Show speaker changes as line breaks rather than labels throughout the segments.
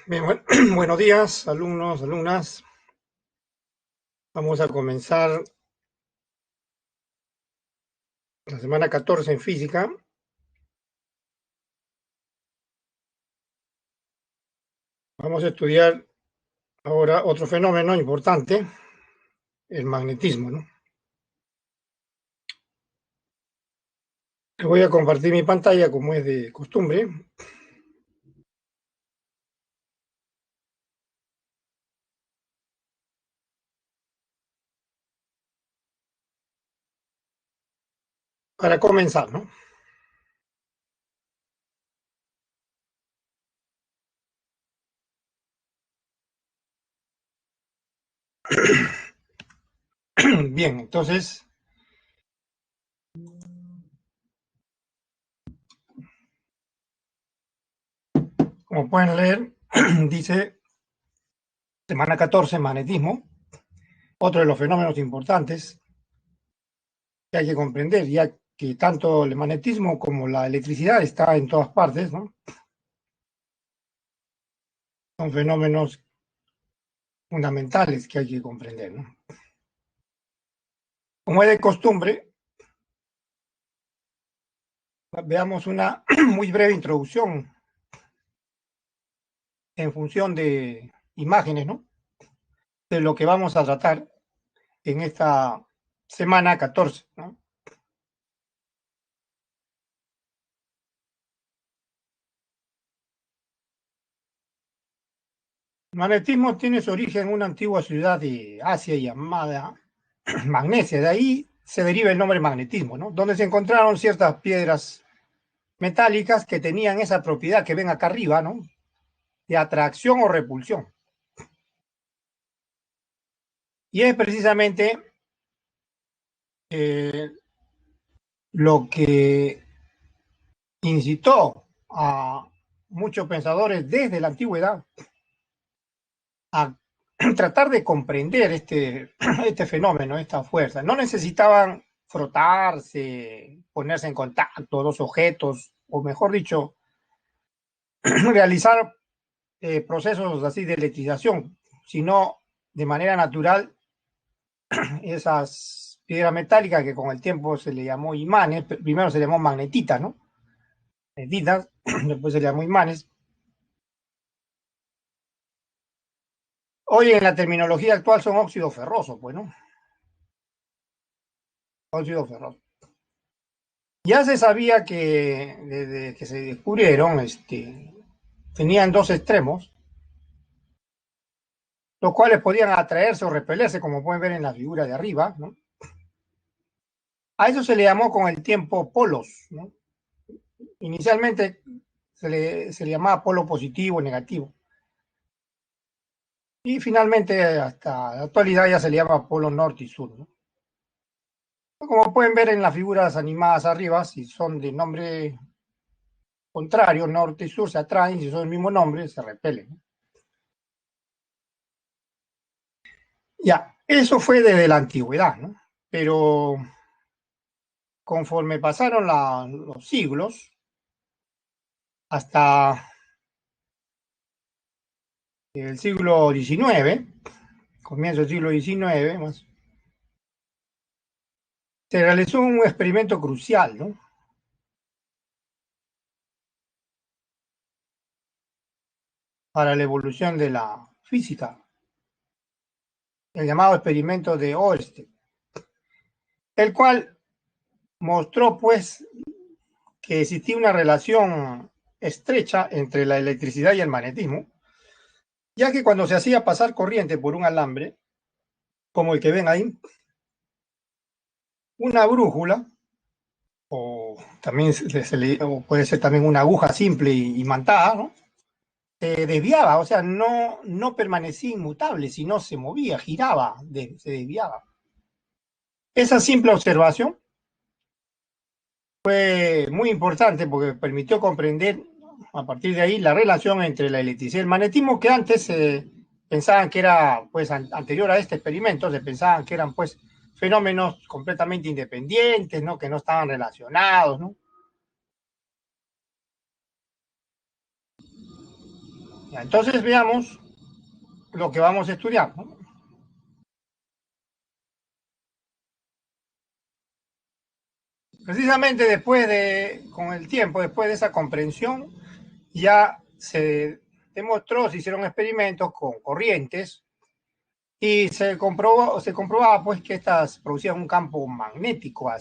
Bien, buenos días, alumnos, alumnas. Vamos a comenzar la semana 14 en física. Vamos a estudiar ahora otro fenómeno importante, el magnetismo, ¿no? Voy a compartir mi pantalla como es de costumbre. Para comenzar, ¿no? Bien, entonces, como pueden leer, dice semana 14, magnetismo, otro de los fenómenos importantes que hay que comprender, ya que tanto el magnetismo como la electricidad está en todas partes, ¿no? Son fenómenos fundamentales que hay que comprender, ¿no? Como es de costumbre, veamos una muy breve introducción en función de imágenes, ¿no? De lo que vamos a tratar en esta semana 14, ¿no? El magnetismo tiene su origen en una antigua ciudad de Asia llamada Magnesia. De ahí se deriva el nombre magnetismo, ¿no? Donde se encontraron ciertas piedras metálicas que tenían esa propiedad que ven acá arriba, ¿no? De atracción o repulsión. Y es precisamente lo que incitó a muchos pensadores desde la antigüedad a tratar de comprender este fenómeno, esta fuerza. No necesitaban frotarse, ponerse en contacto dos objetos, o mejor dicho, realizar procesos así de electrización, sino de manera natural esas piedras metálicas que con el tiempo se le llamó imanes, primero se llamó magnetitas, ¿no? Magnetitas, después se le llamó imanes. Hoy en la terminología actual son óxidos ferrosos, pues, ¿no? Óxidos ferrosos. Ya se sabía que desde que se descubrieron, tenían dos extremos, los cuales podían atraerse o repelerse, como pueden ver en la figura de arriba, ¿no? A eso se le llamó con el tiempo polos, ¿no? Inicialmente se le llamaba polo positivo, negativo. Y finalmente, hasta la actualidad, ya se le llama polo norte y sur, ¿no? Como pueden ver en las figuras animadas arriba, si son de nombre contrario, norte y sur, se atraen, si son el mismo nombre, se repelen, ¿no? Ya, eso fue desde la antigüedad, ¿no? Pero conforme pasaron los siglos, hasta el siglo XIX, comienzo del siglo XIX, más, se realizó un experimento crucial, ¿no? Para la evolución de la física, el llamado experimento de Oersted, el cual mostró, pues, que existía una relación estrecha entre la electricidad y el magnetismo, ya que cuando se hacía pasar corriente por un alambre, como el que ven ahí, una brújula, o también o puede ser también una aguja simple y imantada, ¿no? Se desviaba, o sea, no permanecía inmutable, sino se movía, giraba, se desviaba. Esa simple observación fue muy importante porque permitió comprender a partir de ahí la relación entre la electricidad y el magnetismo, que antes pensaban que era, pues, anterior a este experimento, se pensaban que eran, pues, fenómenos completamente independientes, ¿no? Que no estaban relacionados, ¿no? Ya, entonces veamos lo que vamos a estudiar, ¿no? Precisamente con el tiempo, después de esa comprensión, ya se demostró, se hicieron experimentos con corrientes y se comprobaba pues que estas producían un campo magnético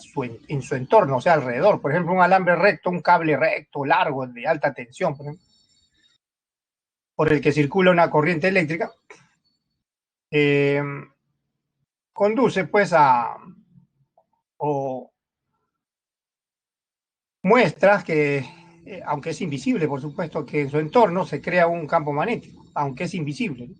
en su entorno, o sea, alrededor. Por ejemplo, un alambre recto, un cable recto, largo, de alta tensión, por el que circula una corriente eléctrica, eh, conduce pues o muestra que, aunque es invisible, por supuesto, que en su entorno se crea un campo magnético, aunque es invisible, ¿no?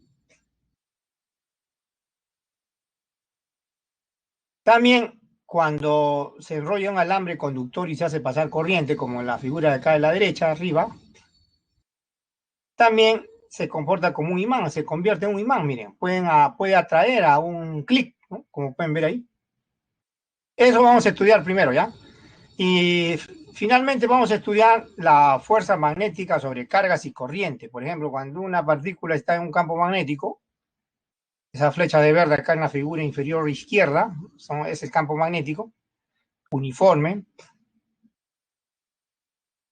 También cuando se enrolla un alambre conductor y se hace pasar corriente, como en la figura de acá de la derecha, arriba, también se comporta como un imán, se convierte en un imán, miren, puede atraer a un clic, ¿no? Como pueden ver ahí. Eso vamos a estudiar primero, ¿ya? Y finalmente vamos a estudiar la fuerza magnética sobre cargas y corriente. Por ejemplo, cuando una partícula está en un campo magnético, esa flecha de verde acá en la figura inferior izquierda, es el campo magnético uniforme,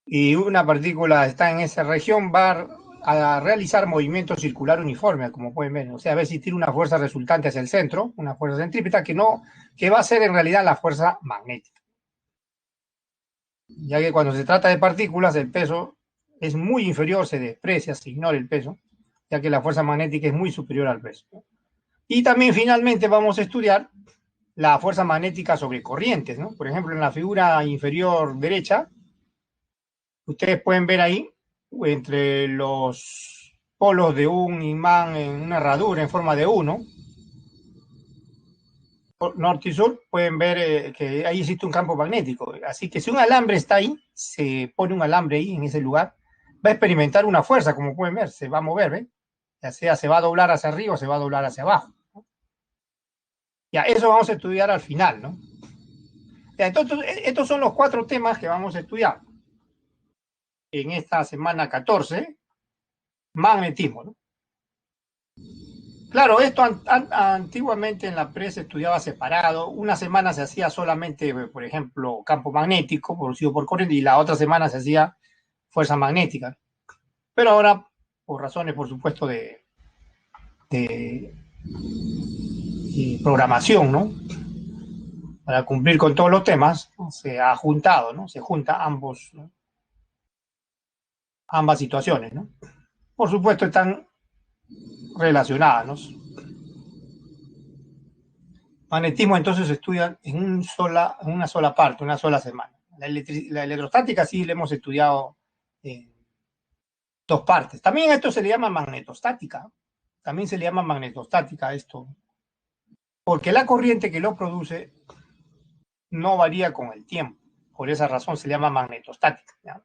y una partícula está en esa región, va a realizar movimiento circular uniforme, como pueden ver. O sea, a ver si tiene una fuerza resultante hacia el centro, una fuerza centrípeta que va a ser en realidad la fuerza magnética. Ya que cuando se trata de partículas, el peso es muy inferior, se desprecia, se ignora el peso, ya que la fuerza magnética es muy superior al peso. Y también finalmente vamos a estudiar la fuerza magnética sobre corrientes, ¿no? Por ejemplo, en la figura inferior derecha, ustedes pueden ver ahí, entre los polos de un imán en una herradura en forma de uno, norte y sur, pueden ver que ahí existe un campo magnético. Así que si un alambre está ahí, se pone un alambre ahí en ese lugar, va a experimentar una fuerza, como pueden ver, se va a mover, ¿ven? Ya sea se va a doblar hacia arriba o se va a doblar hacia abajo. Ya, eso vamos a estudiar al final, ¿no? Ya, entonces, estos son los 4 temas que vamos a estudiar en esta semana 14, magnetismo, ¿no? Claro, esto antiguamente en la pre se estudiaba separado. Una semana se hacía solamente, por ejemplo, campo magnético producido por corriente y la otra semana se hacía fuerza magnética. Pero ahora, por razones, por supuesto, de programación, ¿no? Para cumplir con todos los temas, se ha juntado, ¿no? Se junta ¿no? Ambas situaciones, ¿no? Por supuesto, están relacionadas, ¿no? Magnetismo entonces se estudia en una sola parte, una sola semana. La electrostática sí la hemos estudiado en 2 partes. También esto se le llama magnetostática. También se le llama magnetostática a esto, porque la corriente que lo produce no varía con el tiempo. Por esa razón se le llama magnetostática, ¿ya?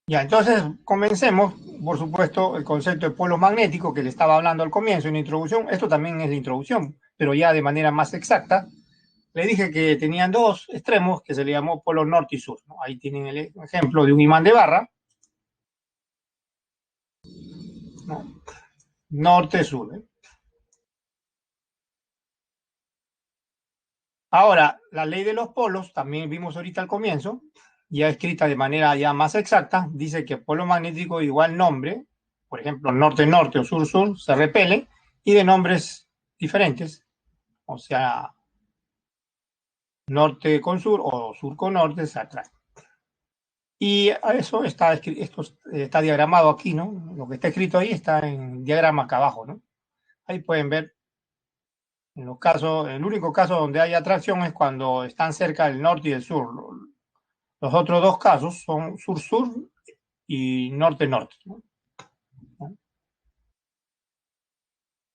Ya, entonces comencemos, por supuesto, el concepto de polo magnético que le estaba hablando al comienzo en la introducción. Esto también es la introducción, pero ya de manera más exacta. Le dije que tenían 2 extremos que se le llamó polo norte y sur, ¿no? Ahí tienen el ejemplo de un imán de barra, ¿no? Norte-sur, ¿eh? Ahora, la ley de los polos, también vimos ahorita al comienzo, ya escrita de manera ya más exacta, dice que polo magnético igual nombre, por ejemplo, norte-norte o sur-sur, se repele, y de nombres diferentes, o sea, norte con sur o sur con norte se atrae. Y a eso esto está diagramado aquí, ¿no? Lo que está escrito ahí está en diagrama acá abajo, ¿no? Ahí pueden ver, en los casos, el único caso donde hay atracción es cuando están cerca del norte y del sur. Los otros 2 casos son sur-sur y norte-norte, ¿no?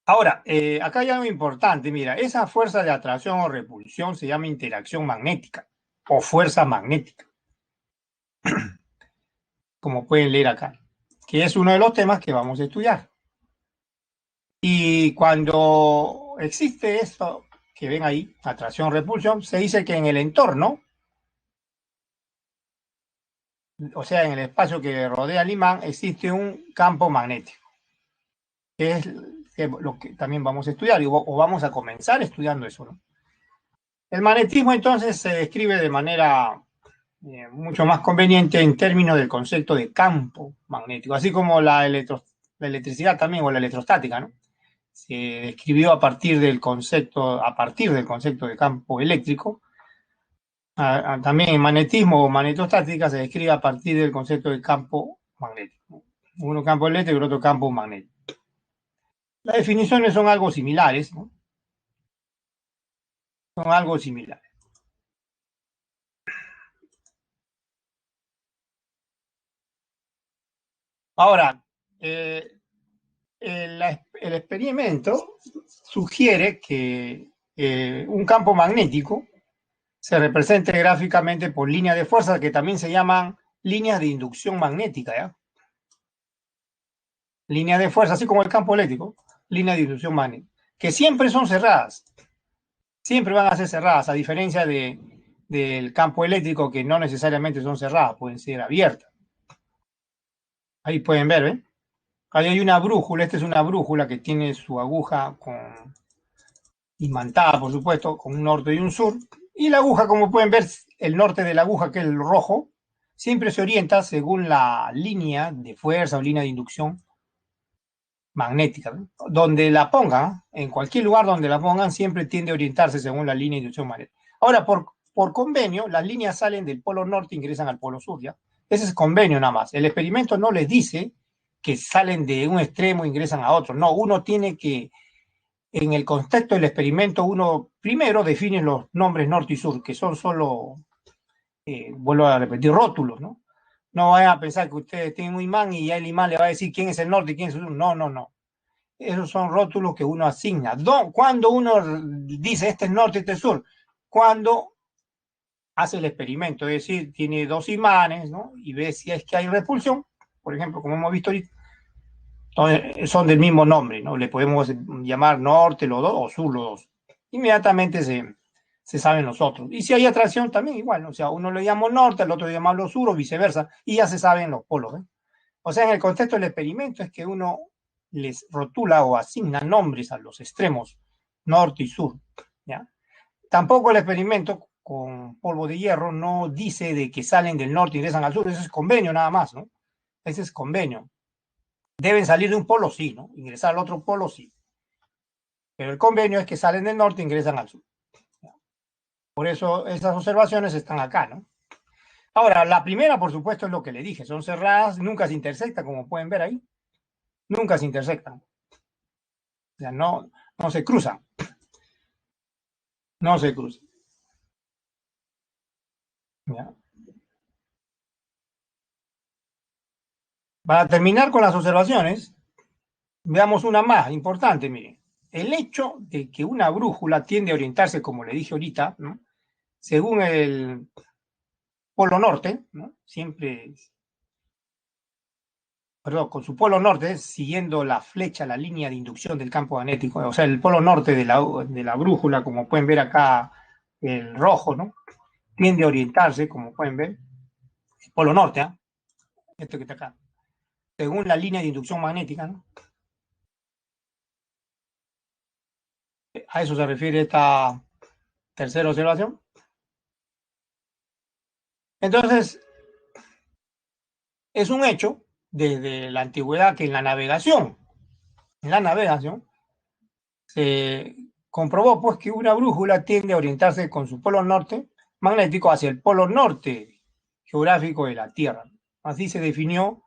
Ahora, acá hay algo importante, mira, esa fuerza de atracción o repulsión se llama interacción magnética o fuerza magnética, como pueden leer acá, que es uno de los temas que vamos a estudiar. Y cuando existe esto que ven ahí, atracción-repulsión, se dice que en el entorno o sea, en el espacio que rodea al imán, existe un campo magnético, que es lo que también vamos a estudiar, o vamos a comenzar estudiando eso, ¿no? El magnetismo entonces se describe de manera mucho más conveniente en términos del concepto de campo magnético, así como la electricidad también, o la electrostática, ¿no? Se describió a partir del concepto de campo eléctrico. También el magnetismo o magnetostática se describe a partir del concepto de campo magnético. Uno campo eléctrico y el otro campo magnético. Las definiciones son algo similares, ¿no? Son algo similares. Ahora, el experimento sugiere que un campo magnético se represente gráficamente por líneas de fuerza que también se llaman líneas de inducción magnética, ¿ya? Líneas de fuerza, así como el campo eléctrico, líneas de inducción magnética, que siempre son cerradas, siempre van a ser cerradas, a diferencia del campo eléctrico, que no necesariamente son cerradas, pueden ser abiertas. Ahí pueden ver, ¿ven? Ahí hay una brújula, esta es una brújula que tiene su aguja imantada, por supuesto, con un norte y un sur. Y la aguja, como pueden ver, el norte de la aguja, que es el rojo, siempre se orienta según la línea de fuerza o línea de inducción magnética, ¿no? Donde la pongan, en cualquier lugar donde la pongan, siempre tiende a orientarse según la línea de inducción magnética. Ahora, por convenio, las líneas salen del polo norte e ingresan al polo sur, ¿ya? Ese es convenio nada más. El experimento no les dice que salen de un extremo e ingresan a otro. No, uno tiene que, en el contexto del experimento, uno primero define los nombres norte y sur, que son solo, vuelvo a repetir, rótulos, ¿no? No vayan a pensar que ustedes tienen un imán y ya el imán le va a decir quién es el norte y quién es el sur. No, no, no. Esos son rótulos que uno asigna. Cuando uno dice este es norte, este es sur, cuando hace el experimento, es decir, tiene dos imanes, ¿no? Y ve si es que hay repulsión, por ejemplo, como hemos visto ahorita, son del mismo nombre, ¿no? Le podemos llamar norte los dos o sur los dos. Inmediatamente se saben los otros. Y si hay atracción, también igual, ¿no? O sea, uno le llama norte, al otro le llama sur o viceversa, y ya se saben los polos, ¿eh? O sea, en el contexto del experimento es que uno les rotula o asigna nombres a los extremos norte y sur, ¿ya? Tampoco el experimento con polvo de hierro no dice de que salen del norte y ingresan al sur, eso es convenio nada más, ¿no? Ese es convenio. Deben salir de un polo, sí, ¿no? Ingresar al otro polo, sí. Pero el convenio es que salen del norte e ingresan al sur. Por eso esas observaciones están acá, ¿no? Ahora, la primera, por supuesto, es lo que le dije, son cerradas, nunca se intersectan, como pueden ver ahí, nunca se intersectan. O sea, no se cruzan, no se cruzan. ¿Ya? Para terminar con las observaciones, veamos una más importante, miren. El hecho de que una brújula tiende a orientarse, como le dije ahorita, ¿no? Según el polo norte, ¿no? Siempre, perdón, con su polo norte, siguiendo la flecha, la línea de inducción del campo magnético, o sea, el polo norte de la brújula, como pueden ver acá, el rojo, ¿no? Tiende a orientarse, como pueden ver, el polo norte, ¿eh? Este que está acá, según la línea de inducción magnética, ¿no? A eso se refiere esta tercera observación. Entonces, es un hecho desde la antigüedad que en la navegación, se comprobó pues que una brújula tiende a orientarse con su polo norte magnético hacia el polo norte geográfico de la Tierra. Así se definió,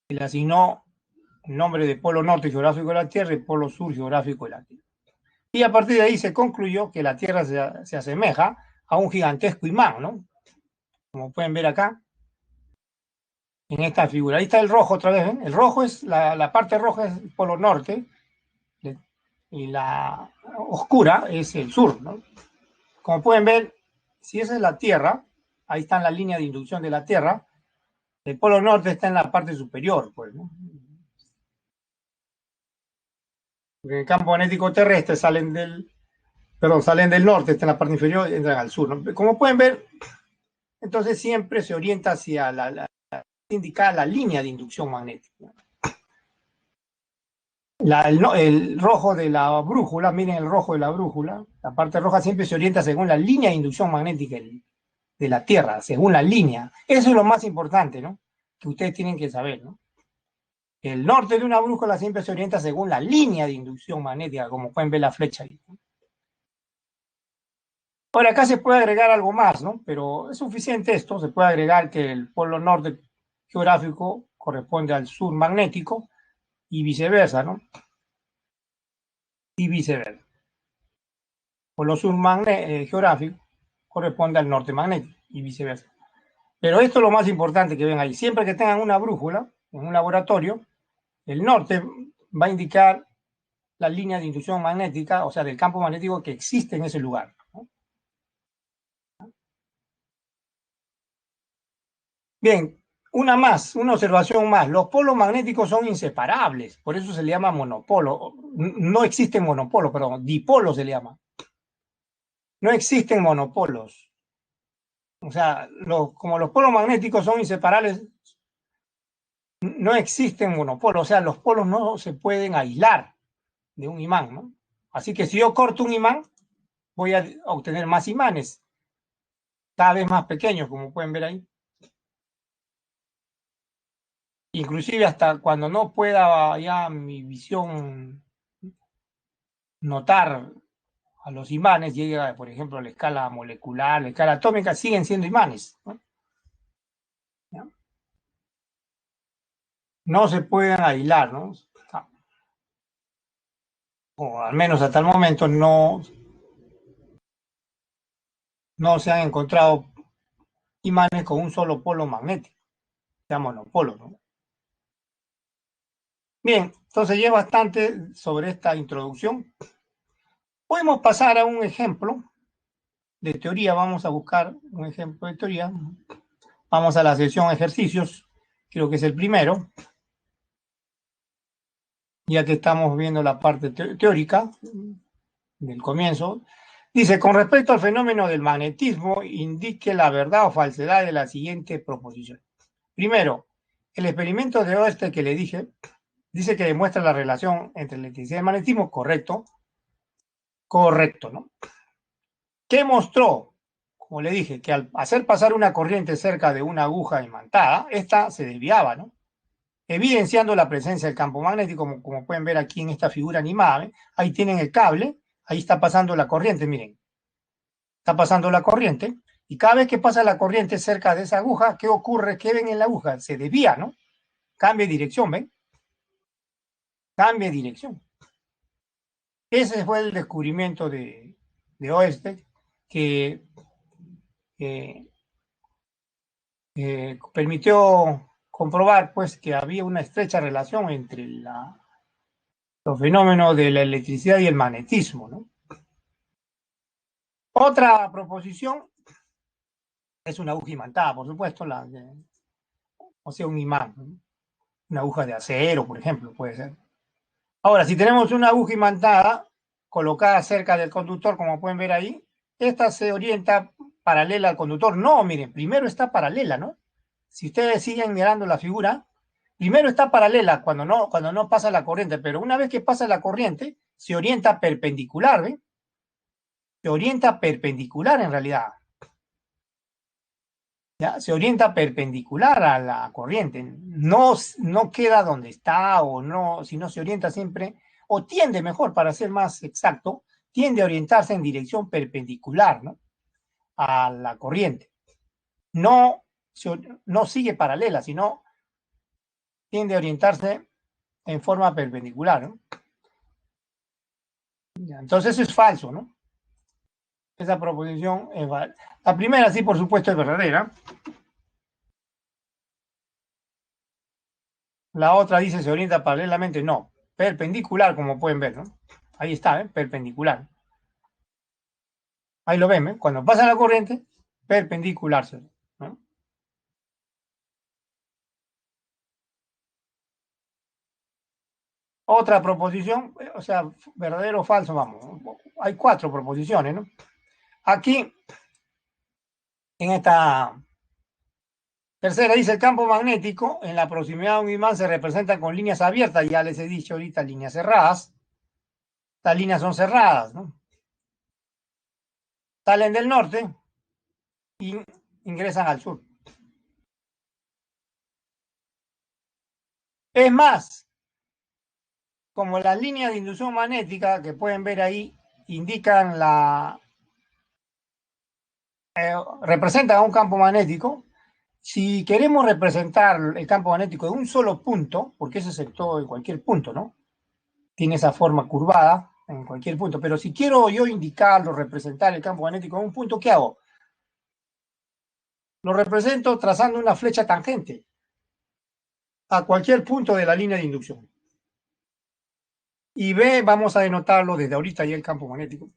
se le asignó el nombre de polo norte geográfico de la Tierra y polo sur geográfico de la Tierra. Y a partir de ahí se concluyó que la Tierra se asemeja a un gigantesco imán, ¿no? Como pueden ver acá, en esta figura. Ahí está el rojo otra vez, ¿ven? El rojo es, la parte roja es el polo norte y la oscura es el sur, ¿no? Como pueden ver, si esa es la Tierra, ahí está la línea de inducción de la Tierra, el polo norte está en la parte superior, pues, ¿no? Porque en el campo magnético terrestre salen del norte, está en la parte inferior y entran al sur, ¿no? Como pueden ver, entonces siempre se orienta hacia indicar la línea de inducción magnética. El rojo de la brújula, miren el rojo de la brújula, la parte roja siempre se orienta según la línea de inducción magnética de la Tierra, según la línea. Eso es lo más importante, ¿no? Que ustedes tienen que saber, ¿no? El norte de una brújula siempre se orienta según la línea de inducción magnética, como pueden ver la flecha ahí. Ahora, acá se puede agregar algo más, ¿no? Pero es suficiente esto, se puede agregar que el polo norte geográfico corresponde al sur magnético y viceversa, ¿no? Y viceversa. Polo sur geográfico corresponde al norte magnético y viceversa. Pero esto es lo más importante que ven ahí. Siempre que tengan una brújula en un laboratorio, el norte va a indicar la línea de inducción magnética, o sea, del campo magnético que existe en ese lugar, ¿no? Bien, una observación más. Los polos magnéticos son inseparables, por eso se le llama monopolo. No existe monopolo, perdón, dipolo se le llama. No existen monopolos. O sea, como los polos magnéticos son inseparables, no existen monopolos. O sea, los polos no se pueden aislar de un imán, ¿no? Así que si yo corto un imán, voy a obtener más imanes, cada vez más pequeños, como pueden ver ahí. Inclusive hasta cuando no pueda ya mi visión notar a los imanes, llega, por ejemplo, a la escala molecular, la escala atómica, siguen siendo imanes, ¿no? No se pueden aislar, ¿no? O al menos hasta el momento no se han encontrado imanes con un solo polo magnético, sea monopolo, ¿no? Bien, entonces ya bastante sobre esta introducción. Podemos pasar a un ejemplo de teoría. Vamos a buscar un ejemplo de teoría. Vamos a la sección ejercicios, creo que es el primero, ya que estamos viendo la parte teórica del comienzo. Dice, con respecto al fenómeno del magnetismo, indique la verdad o falsedad de la siguiente proposición. Primero, el experimento de Oersted que le dije, dice que demuestra la relación entre electricidad y magnetismo, correcto, correcto, ¿no? ¿Qué mostró? Como le dije, que al hacer pasar una corriente cerca de una aguja imantada, esta se desviaba, ¿no? Evidenciando la presencia del campo magnético, como pueden ver aquí en esta figura animada, ¿eh? Ahí tienen el cable, ahí está pasando la corriente, miren, está pasando la corriente, y cada vez que pasa la corriente cerca de esa aguja, ¿qué ocurre? ¿Qué ven en la aguja? Se desvía, ¿no? Cambia de dirección, ¿ven? Cambia de dirección. Ese fue el descubrimiento de Oersted, que permitió comprobar pues que había una estrecha relación entre los fenómenos de la electricidad y el magnetismo, ¿no? Otra proposición es una aguja imantada, por supuesto, o sea, un imán, ¿no? Una aguja de acero, por ejemplo, puede ser. Ahora, si tenemos una aguja imantada colocada cerca del conductor, como pueden ver ahí, esta se orienta paralela al conductor. No, miren, primero está paralela, ¿no? Si ustedes siguen mirando la figura, primero está paralela cuando no pasa la corriente, pero una vez que pasa la corriente, se orienta perpendicular, ¿ven? Se orienta perpendicular en realidad. ¿Ya? Se orienta perpendicular a la corriente. No queda donde está o no, sino se orienta siempre, o tiende mejor, para ser más exacto, tiende a orientarse en dirección perpendicular, ¿no? A la corriente. No, no sigue paralela, sino tiende a orientarse en forma perpendicular, ¿no? Entonces eso es falso, ¿no? Esa proposición es falsa. La primera sí, por supuesto, es verdadera. La otra dice se orienta paralelamente, no, perpendicular, como pueden ver, ¿no? Ahí está, ¿eh? Perpendicular. Ahí lo ven, ¿eh? Cuando pasa la corriente, perpendicular, ¿no? Otra proposición, o sea, verdadero o falso, vamos. Hay 4 proposiciones, ¿no? Aquí, en esta Tercera, dice el campo magnético en la proximidad de un imán se representa con líneas abiertas. Ya les he dicho ahorita líneas cerradas. Estas líneas son cerradas, ¿no? Salen del norte y ingresan al sur. Es más, como las líneas de inducción magnética que pueden ver ahí indican representan un campo magnético. Si queremos representar el campo magnético de un solo punto, porque ese sector en cualquier punto, ¿no? Tiene esa forma curvada en cualquier punto, pero si quiero yo indicarlo, representar el campo magnético en un punto, ¿qué hago? Lo represento trazando una flecha tangente a cualquier punto de la línea de inducción. Y B, vamos a denotarlo desde ahorita ya el campo magnético,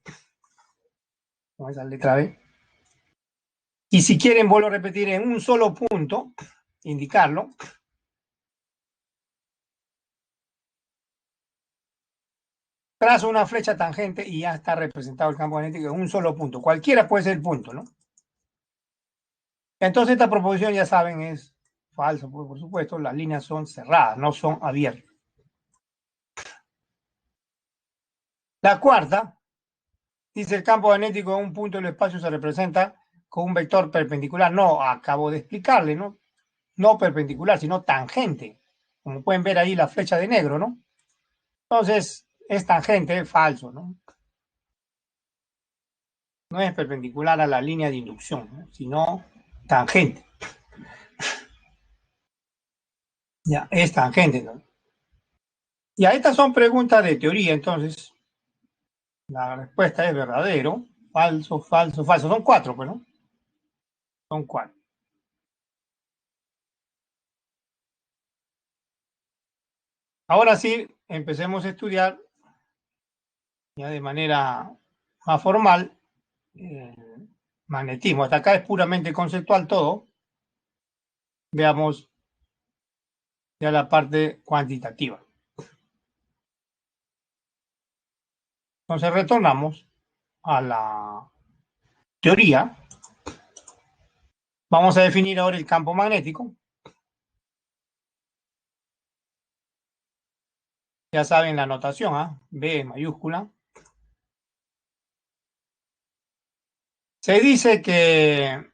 con esa letra B. Y si quieren, vuelvo a repetir en un solo punto, indicarlo. Trazo una flecha tangente y ya está representado el campo magnético en un solo punto. Cualquiera puede ser el punto, ¿no? Entonces esta proposición, ya saben, es falso, porque por supuesto las líneas son cerradas, no son abiertas. La cuarta, dice el campo magnético en un punto del espacio se representa con un vector perpendicular. No, acabo de explicarle, ¿no? No perpendicular, sino tangente. Como pueden ver ahí la flecha de negro, ¿no? Entonces, es tangente, falso, ¿no? No es perpendicular a la línea de inducción, ¿no? Sino tangente. Ya, es tangente, ¿no? Ya, estas son preguntas de teoría, entonces la respuesta es verdadero, falso, falso, falso. Son cuatro, pues, ¿no? Son cuatro. Ahora sí, empecemos a estudiar ya de manera más formal magnetismo. Hasta acá es puramente conceptual todo. Veamos ya la parte cuantitativa. Entonces retornamos a la teoría. Vamos a definir ahora el campo magnético. Ya saben la notación, ¿eh? B mayúscula. Se dice que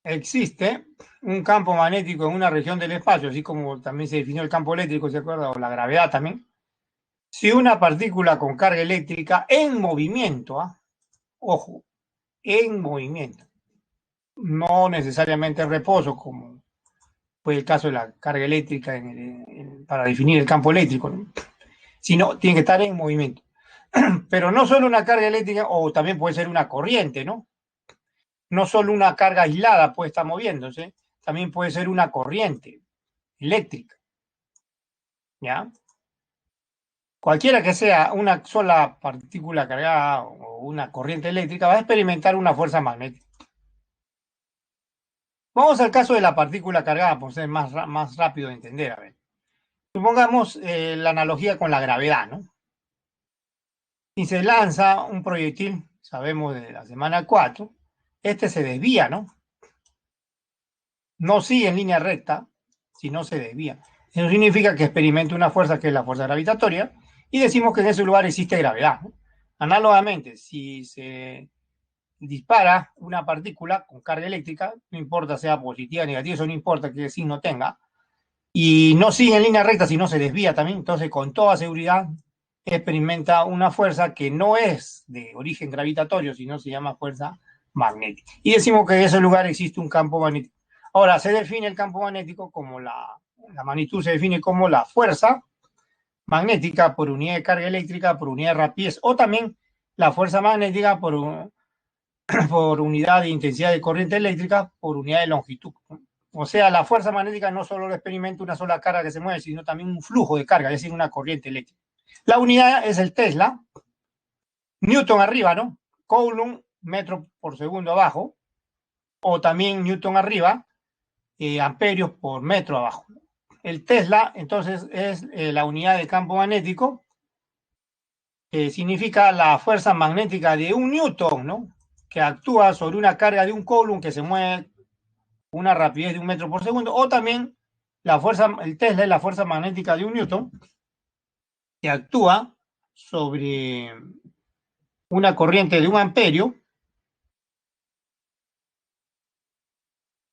existe un campo magnético en una región del espacio, así como también se definió el campo eléctrico, ¿se acuerda? O la gravedad también. Si una partícula con carga eléctrica en movimiento, ¿eh? Ojo, en movimiento, no necesariamente en reposo, como fue el caso de la carga eléctrica para definir el campo eléctrico, ¿no? Sino tiene que estar en movimiento. Pero no solo una carga eléctrica, o también puede ser una corriente, ¿no? No solo una carga aislada puede estar moviéndose, también puede ser una corriente eléctrica, ¿ya? Cualquiera que sea una sola partícula cargada o una corriente eléctrica va a experimentar una fuerza magnética. Vamos al caso de la partícula cargada, por ser más rápido de entender. A ver. Supongamos la analogía con la gravedad, ¿no? Si se lanza un proyectil, sabemos de la semana 4, este se desvía, ¿no? No sigue en línea recta, sino se desvía. Eso significa que experimenta una fuerza que es la fuerza gravitatoria y decimos que en ese lugar existe gravedad, ¿no? Análogamente, si se dispara una partícula con carga eléctrica, no importa sea positiva o negativa, eso no importa qué signo tenga, y no sigue en línea recta, sino se desvía también, entonces con toda seguridad experimenta una fuerza que no es de origen gravitatorio, sino se llama fuerza magnética. Y decimos que en ese lugar existe un campo magnético. Ahora, se define el campo magnético como la magnitud se define como la fuerza magnética por unidad de carga eléctrica, por unidad de rapidez, o también la fuerza magnética por unidad de intensidad de corriente eléctrica, por unidad de longitud. O sea, la fuerza magnética no solo experimenta una sola carga que se mueve, sino también un flujo de carga, es decir, una corriente eléctrica. La unidad es el Tesla, Newton arriba, ¿no? Coulomb, metro por segundo abajo, o también Newton arriba, amperios por metro abajo. El Tesla, entonces, es la unidad de campo magnético, que significa la fuerza magnética de un Newton, ¿no? Que actúa sobre una carga de un Coulomb que se mueve una rapidez de 1 metro por segundo, o también la fuerza, el Tesla es la fuerza magnética de 1 newton que actúa sobre una corriente de 1 amperio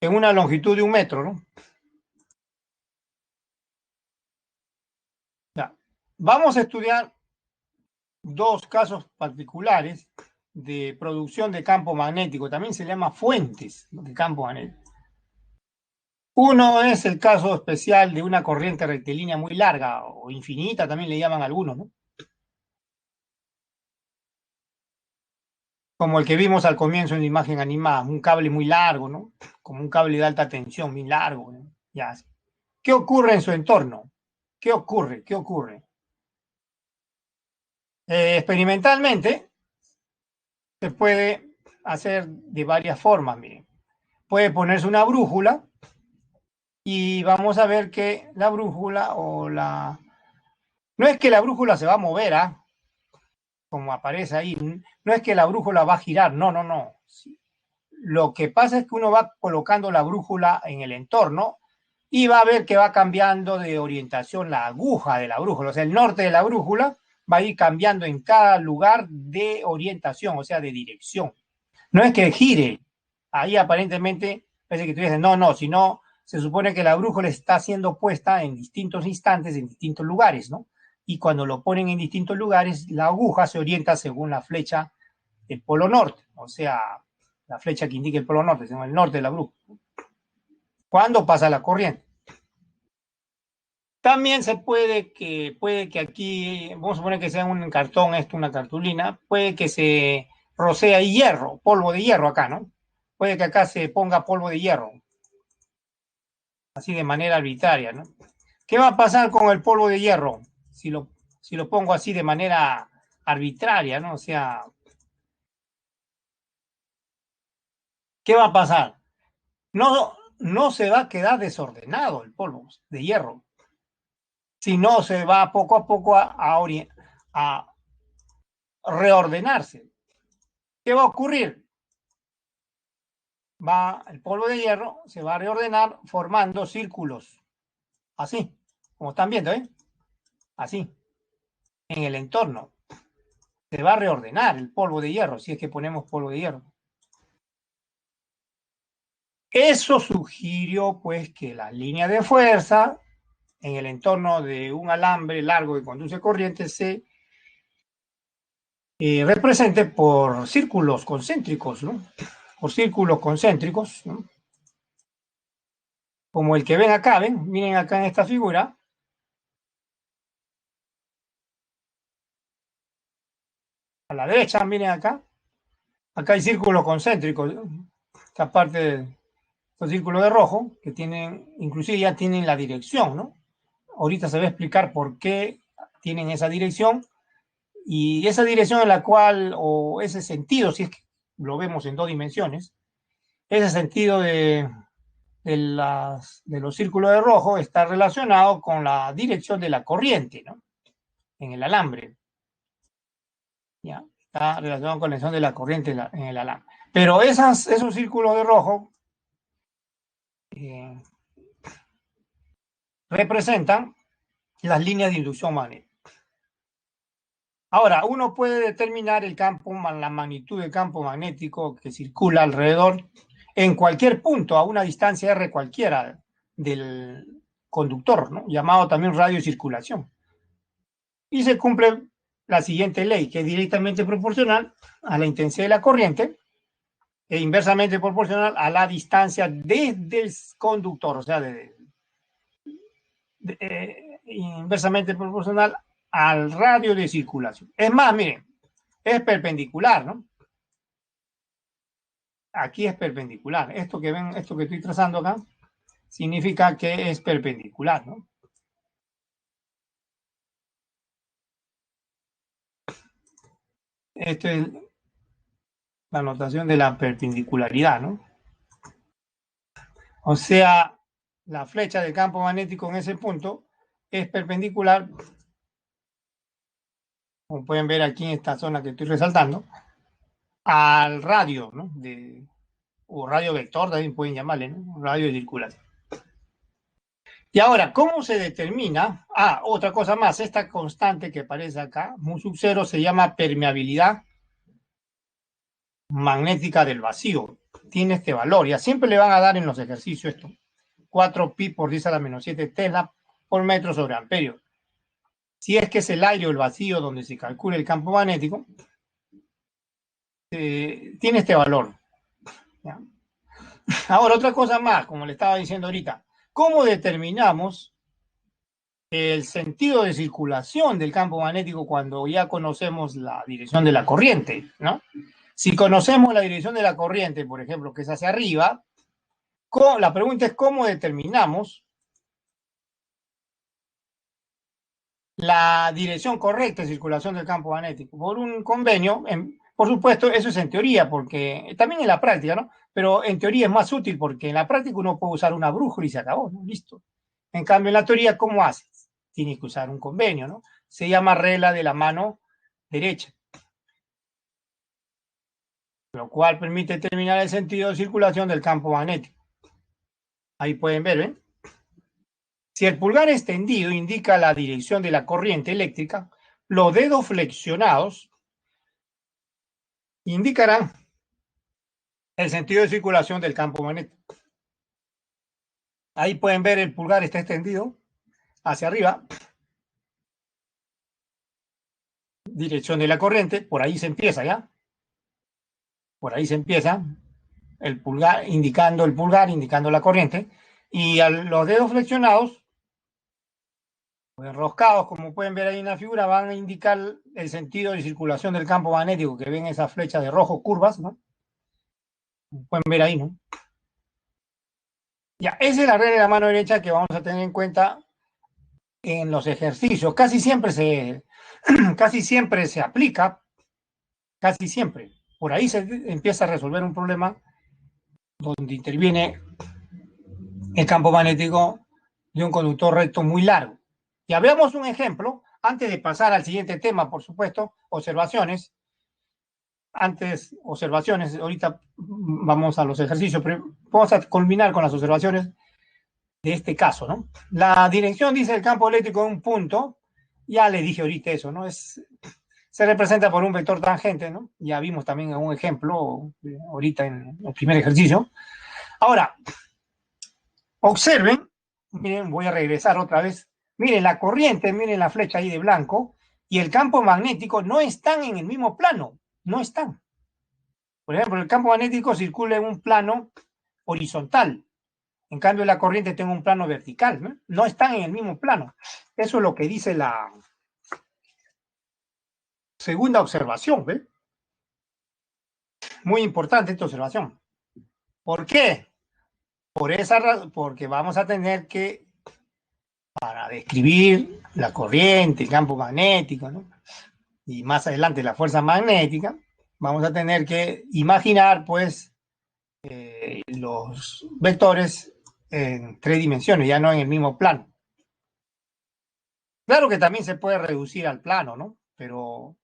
en una longitud de 1 metro, ¿no? Ya. Vamos a estudiar dos casos particulares de producción de campo magnético. También se llama fuentes de campo magnético. Uno es el caso especial de una corriente rectilínea muy larga o infinita, también le llaman algunos, ¿no? Como el que vimos al comienzo en la imagen animada, un cable muy largo, ¿no? Como un cable de alta tensión, muy largo, ¿no? Ya. ¿Qué ocurre en su entorno? ¿Qué ocurre? ¿Qué ocurre? Experimentalmente se puede hacer de varias formas, miren. Puede ponerse una brújula y vamos a ver que la brújula o la... No es que la brújula se va a mover, ¿ah? Como aparece ahí, no es que la brújula va a girar, no, no, no. Lo que pasa es que uno va colocando la brújula en el entorno y va a ver que va cambiando de orientación la aguja de la brújula, o sea, el norte de la brújula va a ir cambiando en cada lugar de orientación, o sea, de dirección. No es que gire, ahí aparentemente parece que tú dices, no, no, sino se supone que la brújula está siendo puesta en distintos instantes, en distintos lugares, ¿no? Y cuando lo ponen en distintos lugares, la aguja se orienta según la flecha del polo norte, o sea, la flecha que indica el polo norte, según el norte de la brújula. ¿Cuándo pasa la corriente? También puede que aquí, vamos a suponer que sea un cartón, esto, una cartulina, puede que se rocea hierro, polvo de hierro acá, ¿no? Puede que acá se ponga polvo de hierro, así de manera arbitraria, ¿no? ¿Qué va a pasar con el polvo de hierro si lo pongo así de manera arbitraria, ¿no? O sea, ¿qué va a pasar? No, no se va a quedar desordenado el polvo de hierro, sino se va poco a poco a reordenarse. ¿Qué va a ocurrir? El polvo de hierro se va a reordenar formando círculos, así, como están viendo, ¿eh? Así, en el entorno. Se va a reordenar el polvo de hierro, si es que ponemos polvo de hierro. Eso sugirió, pues, que la línea de fuerza en el entorno de un alambre largo que conduce corriente se represente por círculos concéntricos, ¿no? Por círculos concéntricos, ¿no? Como el que ven acá, ven, miren acá en esta figura, a la derecha, miren acá, acá hay círculos concéntricos, ¿no? Esta parte de estos círculos de rojo, que tienen, inclusive ya tienen la dirección, ¿no? Ahorita se va a explicar por qué tienen esa dirección, y esa dirección en la cual, o ese sentido, si es que lo vemos en dos dimensiones, ese sentido de los círculos de rojo está relacionado con la dirección de la corriente, ¿no? En el alambre, ¿ya? Está relacionado con la dirección de la corriente en el alambre. Pero esos círculos de rojo eh, representan las líneas de inducción magnética. Ahora, uno puede determinar el campo, la magnitud del campo magnético que circula alrededor en cualquier punto, a una distancia R cualquiera del conductor, ¿no? Llamado también radio de circulación. Y se cumple la siguiente ley, que es directamente proporcional a la intensidad de la corriente e inversamente proporcional a la distancia desde el conductor, o sea, inversamente proporcional al radio de circulación. Es más, miren, es perpendicular, ¿no? Aquí es perpendicular. Esto que ven, esto que estoy trazando acá, significa que es perpendicular, ¿no? Esto es la notación de la perpendicularidad, ¿no? O sea, la flecha del campo magnético en ese punto es perpendicular, como pueden ver aquí en esta zona que estoy resaltando, al radio, ¿no? De o radio vector, también pueden llamarle, ¿no? Radio de circulación. Y ahora, ¿cómo se determina? Otra cosa más, esta constante que aparece acá, mu sub 0, se llama permeabilidad magnética del vacío. Tiene este valor, ya siempre le van a dar en los ejercicios esto, 4 pi por 10 a la menos 7 tesla por metro sobre amperio. Si es que es el aire o el vacío donde se calcula el campo magnético, tiene este valor. ¿Ya? Ahora, otra cosa más, como le estaba diciendo ahorita, ¿cómo determinamos el sentido de circulación del campo magnético cuando ya conocemos la dirección de la corriente, ¿no? Si conocemos la dirección de la corriente, por ejemplo, que es hacia arriba, la pregunta es cómo determinamos la dirección correcta de circulación del campo magnético. Por un convenio, por supuesto, eso es en teoría, porque también en la práctica, ¿no? Pero en teoría es más útil porque en la práctica uno puede usar una brújula y se acabó, ¿no? Listo. En cambio, en la teoría, ¿cómo haces? Tienes que usar un convenio, ¿no? Se llama regla de la mano derecha, lo cual permite determinar el sentido de circulación del campo magnético. Ahí pueden ver, ¿ven? Si el pulgar extendido indica la dirección de la corriente eléctrica, los dedos flexionados indicarán el sentido de circulación del campo magnético. Ahí pueden ver el pulgar está extendido hacia arriba, dirección de la corriente, por ahí se empieza ya. Por ahí se empieza el pulgar, indicando la corriente, y los dedos flexionados, o enroscados, como pueden ver ahí en la figura, van a indicar el sentido de circulación del campo magnético, que ven esas flechas de rojo, curvas, ¿no? Pueden ver ahí, ¿no? Ya, esa es la regla de la mano derecha que vamos a tener en cuenta en los ejercicios. Casi siempre se aplica, casi siempre. Por ahí se empieza a resolver un problema donde interviene el campo magnético de un conductor recto muy largo. Y veamos un ejemplo, antes de pasar al siguiente tema, por supuesto, observaciones. Ahorita vamos a los ejercicios, pero vamos a culminar con las observaciones de este caso, ¿no? La dirección, dice el campo eléctrico de un punto, ya le dije ahorita eso, ¿no? Se representa por un vector tangente, ¿no? Ya vimos también un ejemplo ahorita en el primer ejercicio. Ahora, observen, miren, voy a regresar otra vez. Miren la corriente, miren la flecha ahí de blanco, y el campo magnético no están en el mismo plano, no están. Por ejemplo, el campo magnético circula en un plano horizontal, en cambio la corriente tiene un plano vertical, ¿no? No están en el mismo plano. Eso es lo que dice la segunda observación, ¿ves? Muy importante esta observación. ¿Por qué? Por esa razón, porque vamos a tener que, para describir la corriente, el campo magnético, ¿no? Y más adelante la fuerza magnética, vamos a tener que imaginar, pues, los vectores en 3 dimensiones, ya no en el mismo plano. Claro que también se puede reducir al plano, ¿no? Pero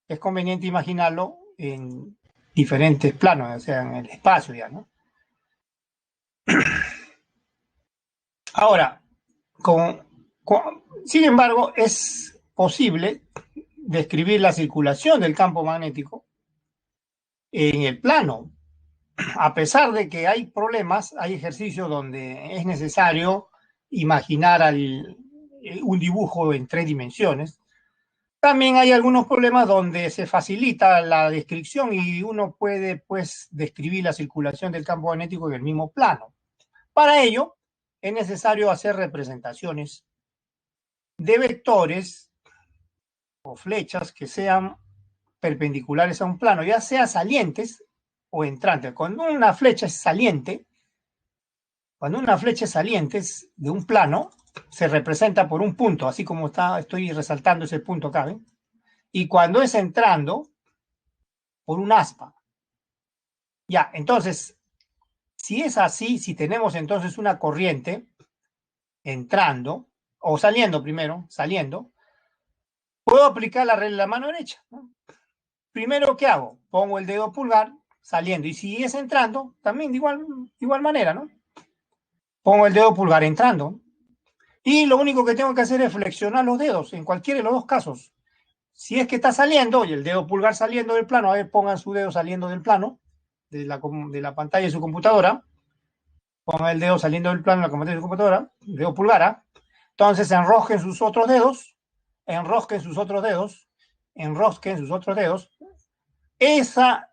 es conveniente imaginarlo en diferentes planos, o sea, en el espacio ya, ¿no? Ahora, sin embargo, es posible describir la circulación del campo magnético en el plano. A pesar de que hay problemas, hay ejercicios donde es necesario imaginar un dibujo en 3 dimensiones. También hay algunos problemas donde se facilita la descripción y uno puede, pues, describir la circulación del campo magnético en el mismo plano. Para ello, es necesario hacer representaciones de vectores o flechas que sean perpendiculares a un plano, ya sea salientes o entrantes. Cuando una flecha es saliente de un plano, se representa por un punto, así como estoy resaltando ese punto acá, ¿ven? Y cuando es entrando, por un aspa. Ya, entonces, si es así, si tenemos entonces una corriente entrando, o saliendo primero, puedo aplicar la regla de la mano derecha, ¿no? Primero, ¿qué hago? Pongo el dedo pulgar saliendo. Y si es entrando, también de igual manera, ¿no? Pongo el dedo pulgar entrando. Y lo único que tengo que hacer es flexionar los dedos en cualquiera de los dos casos. Si es que está saliendo y el dedo pulgar saliendo del plano, a ver, pongan su dedo saliendo del plano de la pantalla de su computadora. Pongan el dedo saliendo del plano de la pantalla de su computadora, el dedo pulgar. ¿Ah? Entonces enrosquen sus otros dedos, enrosquen sus otros dedos, enrosquen sus otros dedos. Esa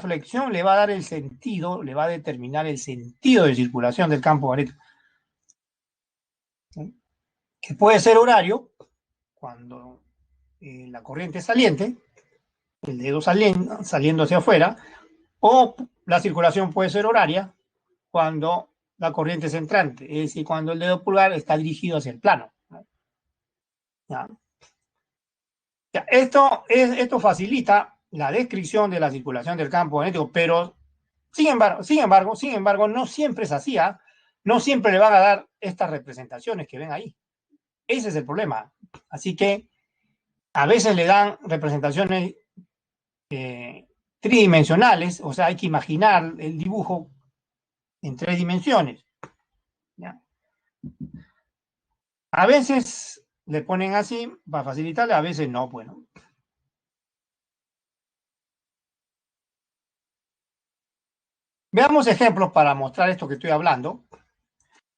flexión le va a dar el sentido, le va a determinar el sentido de circulación del campo magnético. ¿Sí? Que puede ser horario, cuando la corriente es saliente, el dedo saliendo hacia afuera, o la circulación puede ser horaria, cuando la corriente es entrante, es decir, cuando el dedo pulgar está dirigido hacia el plano. ¿Ya? Esto facilita la descripción de la circulación del campo magnético, pero sin embargo, no siempre es así. ¿Ah? No siempre le van a dar estas representaciones que ven ahí. Ese es el problema. Así que a veces le dan representaciones tridimensionales, o sea, hay que imaginar el dibujo en 3 dimensiones. ¿Ya? A veces le ponen así para facilitarle, a veces no, bueno. Veamos ejemplos para mostrar esto que estoy hablando.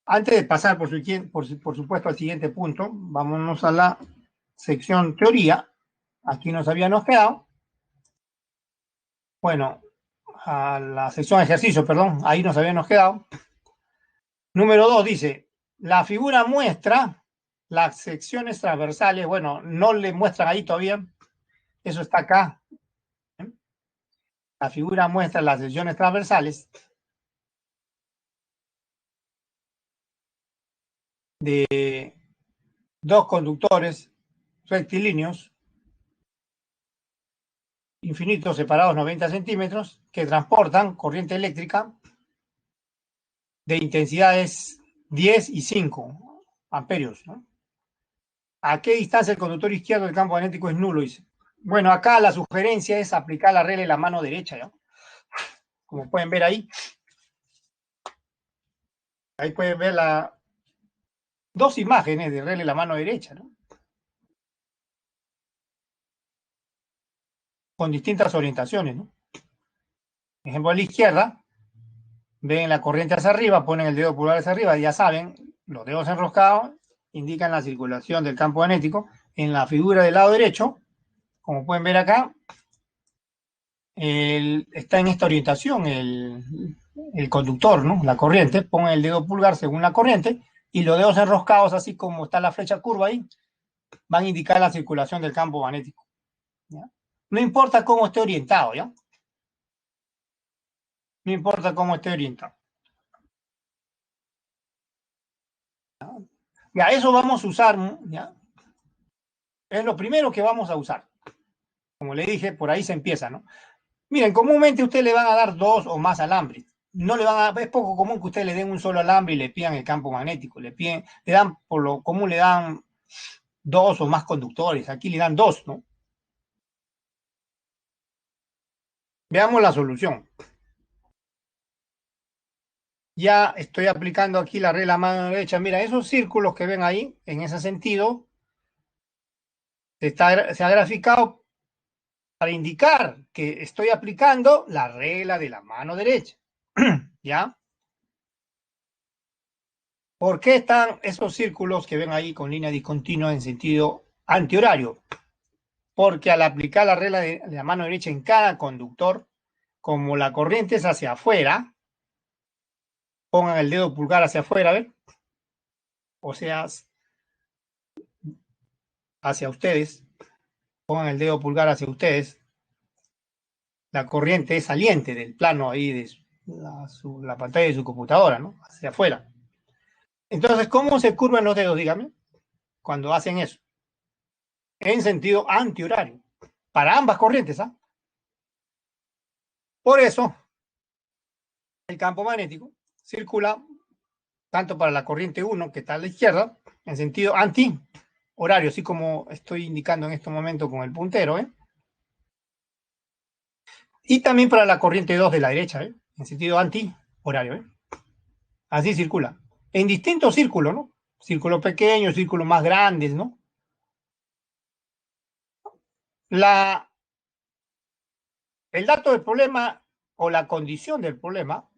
Antes de pasar, por supuesto, al siguiente punto, vámonos a la sección teoría. Aquí nos habíamos quedado. Bueno, a la sección ejercicio, perdón, ahí nos habíamos quedado. Número 2 dice, la figura muestra las secciones transversales. Bueno, no le muestran ahí todavía. Eso está acá. La figura muestra las secciones transversales de dos conductores rectilíneos infinitos separados 90 centímetros que transportan corriente eléctrica de intensidades 10 y 5 amperios. ¿No? ¿A qué distancia el conductor izquierdo del campo magnético es nulo? Dice. Bueno, acá la sugerencia es aplicar la regla de la mano derecha. ¿Ya? Como pueden ver ahí. Ahí pueden ver dos imágenes de regla de la mano derecha. ¿No? Con distintas orientaciones. ¿No? Ejemplo, a la izquierda, ven la corriente hacia arriba, ponen el dedo pulgar hacia arriba, ya saben, los dedos enroscados indican la circulación del campo magnético. En la figura del lado derecho, como pueden ver acá, está en esta orientación el conductor, ¿no? La corriente, pongan el dedo pulgar según la corriente, y los dedos enroscados, así como está la flecha curva ahí, van a indicar la circulación del campo magnético. ¿Ya? No importa cómo esté orientado, ¿ya? No importa cómo esté orientado. Ya, eso vamos a usar, ¿ya? Es lo primero que vamos a usar. Como le dije, por ahí se empieza, ¿no? Miren, comúnmente usted le van a dar 2 o más alambres. No le van a, es poco común que usted le den un solo alambre y le pidan el campo magnético. Le dan, por lo común le dan 2 o más conductores. Aquí le dan 2, ¿no? Veamos la solución. Ya estoy aplicando aquí la regla mano derecha. Mira, esos círculos que ven ahí, en ese sentido, se ha graficado para indicar que estoy aplicando la regla de la mano derecha. ¿Ya? ¿Por qué están esos círculos que ven ahí con línea discontinua en sentido antihorario? Porque al aplicar la regla de la mano derecha en cada conductor, como la corriente es hacia afuera, pongan el dedo pulgar hacia afuera, a ver, o sea, hacia ustedes, pongan el dedo pulgar hacia ustedes, la corriente es saliente del plano ahí de la pantalla de su computadora, ¿no? Hacia afuera. Entonces, ¿cómo se curvan los dedos, dígame, cuando hacen eso? En sentido antihorario, para ambas corrientes, ¿ah? Por eso, el campo magnético circula tanto para la corriente 1, que está a la izquierda, en sentido anti-horario, así como estoy indicando en este momento con el puntero, ¿eh? Y también para la corriente 2 de la derecha, en sentido anti-horario. Así circula. En distintos círculos, ¿no? Círculos pequeños, círculos más grandes, ¿no? El dato del problema o la condición del problema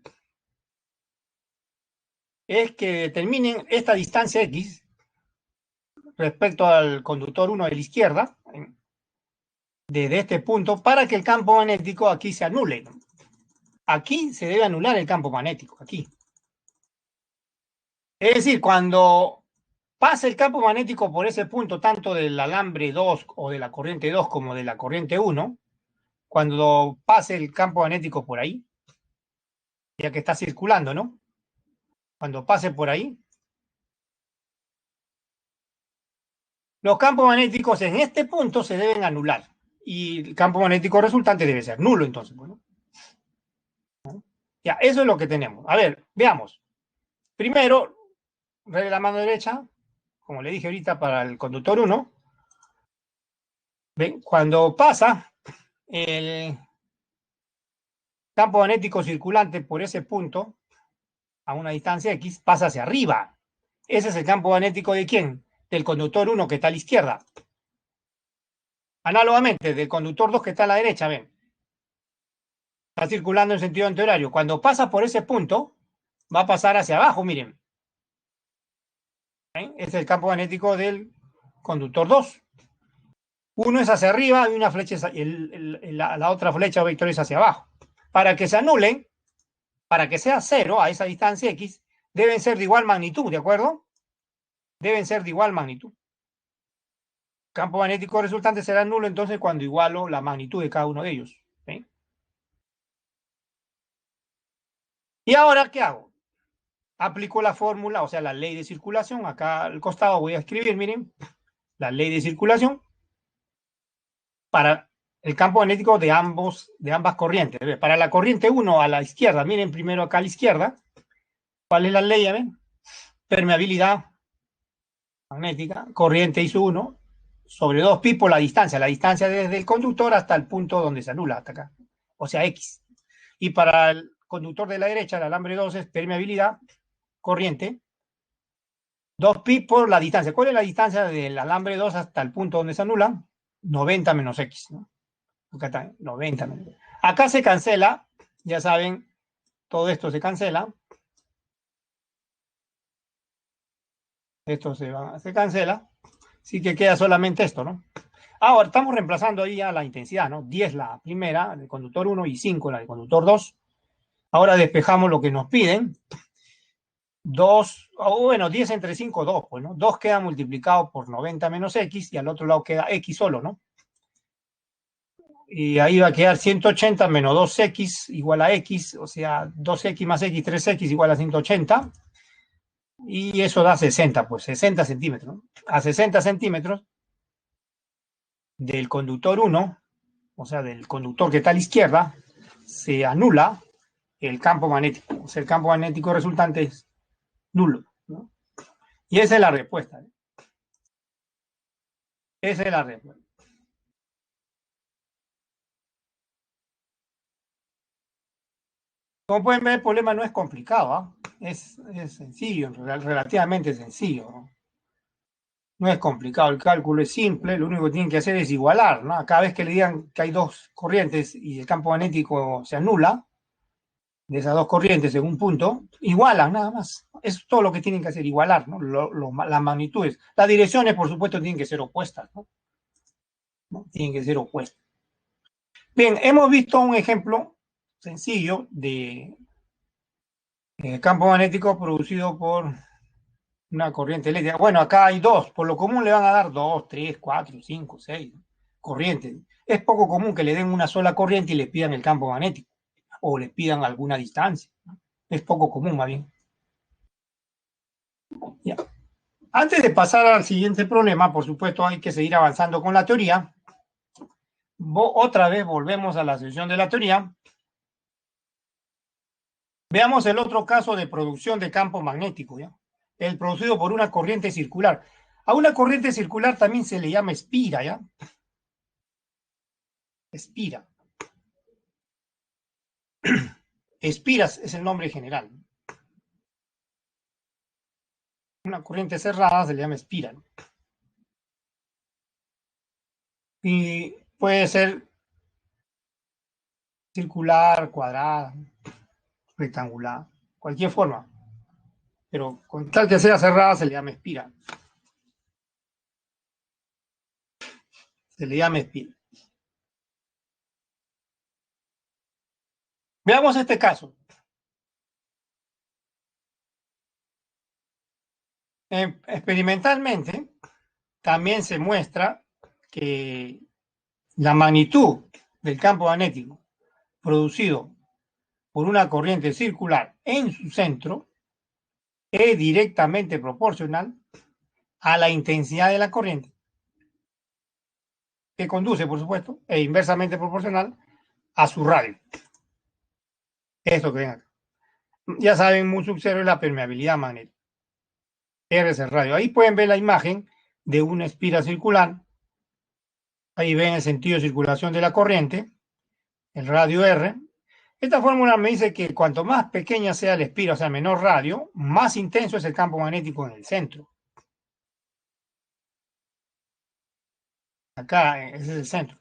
es que determinen esta distancia X respecto al conductor 1 de la izquierda, desde este punto, para que el campo magnético aquí se anule. Aquí se debe anular el campo magnético, aquí. Es decir, cuando pasa el campo magnético por ese punto, tanto del alambre 2 o de la corriente 2 como de la corriente 1, cuando pase el campo magnético por ahí, ya que está circulando, ¿no? Cuando pase por ahí, los campos magnéticos en este punto se deben anular. Y el campo magnético resultante debe ser nulo, entonces. Bueno, ya, eso es lo que tenemos. A ver, veamos. Primero, regla de la mano derecha, como le dije ahorita para el conductor 1. ¿Ven? Cuando pasa el campo magnético circulante por ese punto, a una distancia X, pasa hacia arriba. Ese es el campo magnético ¿de quién? Del conductor 1 que está a la izquierda. Análogamente, del conductor 2 que está a la derecha, ven. Está circulando en sentido antihorario. Cuando pasa por ese punto, va a pasar hacia abajo, miren. ¿Ven? Este es el campo magnético del conductor 2. Uno es hacia arriba y una flecha la otra flecha o vector es hacia abajo. Para que se anulen, para que sea cero a esa distancia X, deben ser de igual magnitud, ¿de acuerdo? Deben ser de igual magnitud. Campo magnético resultante será nulo entonces cuando igualo la magnitud de cada uno de ellos. ¿Sí? ¿Y ahora qué hago? Aplico la fórmula, o sea, la ley de circulación. Acá al costado voy a escribir, miren, la ley de circulación para el campo magnético de ambas corrientes. Para la corriente 1 a la izquierda, miren primero acá a la izquierda, ¿cuál es la ley? Permeabilidad magnética, corriente I1 sobre 2pi por la distancia desde el conductor hasta el punto donde se anula, hasta acá, o sea, X. Y para el conductor de la derecha, el alambre 2 es permeabilidad, corriente, 2pi por la distancia. ¿Cuál es la distancia del alambre 2 hasta el punto donde se anula? 90 menos X, ¿no? Acá está, 90 menos. Acá se cancela, ya saben, todo esto se cancela. Esto se cancela. Así que queda solamente esto, ¿no? Ahora estamos reemplazando ahí ya la intensidad, ¿no? 10 la primera, del conductor 1, y 5 la del conductor 2. Ahora despejamos lo que nos piden. 2, bueno, 10 entre 5, 2, pues, ¿no? 2 queda multiplicado por 90 menos X y al otro lado queda X solo, ¿no? Y ahí va a quedar 180 menos 2X igual a X, o sea, 2X más X, 3X igual a 180. Y eso da 60, pues 60 centímetros, ¿no? A 60 centímetros del conductor 1, o sea, del conductor que está a la izquierda, se anula el campo magnético. O sea, el campo magnético resultante es nulo, ¿no? Y esa es la respuesta. Esa es la respuesta. Como pueden ver, el problema no es complicado, ¿eh? Es sencillo, relativamente sencillo, ¿no? No es complicado, el cálculo es simple, lo único que tienen que hacer es igualar, ¿no? Cada vez que le digan que hay dos corrientes y el campo magnético se anula, de esas dos corrientes en un punto, igualan nada más. Es todo lo que tienen que hacer, igualar, ¿no? Las magnitudes. Las direcciones, por supuesto, tienen que ser opuestas, ¿no? Tienen que ser opuestas. Bien, hemos visto un ejemplo sencillo de campo magnético producido por una corriente eléctrica. Bueno, acá hay dos, por lo común le van a dar 2, 3, 4, 5, 6 corrientes. Es poco común que le den una sola corriente y le pidan el campo magnético o le pidan alguna distancia. Es poco común, más bien. Ya. Antes de pasar al siguiente problema, por supuesto, hay que seguir avanzando con la teoría. Otra vez volvemos a la sección de la teoría. Veamos el otro caso de producción de campo magnético, ¿ya? El producido por una corriente circular. A una corriente circular también se le llama espira, ¿ya? Espira. Espiras es el nombre general. Una corriente cerrada se le llama espira. Y puede ser circular, cuadrada, rectangular, cualquier forma. Pero con tal que sea cerrada se le llama espira. Se le llama espira. Veamos este caso. Experimentalmente, también se muestra que la magnitud del campo magnético producido por una corriente circular en su centro es directamente proporcional a la intensidad de la corriente, que conduce, por supuesto, e inversamente proporcional a su radio. Esto que ven acá. Ya saben, mu sub 0 es la permeabilidad magnética. R es el radio. Ahí pueden ver la imagen de una espira circular. Ahí ven el sentido de circulación de la corriente, el radio R. Esta fórmula me dice que cuanto más pequeña sea la espira, o sea, menor radio, más intenso es el campo magnético en el centro. Acá, ese es el centro.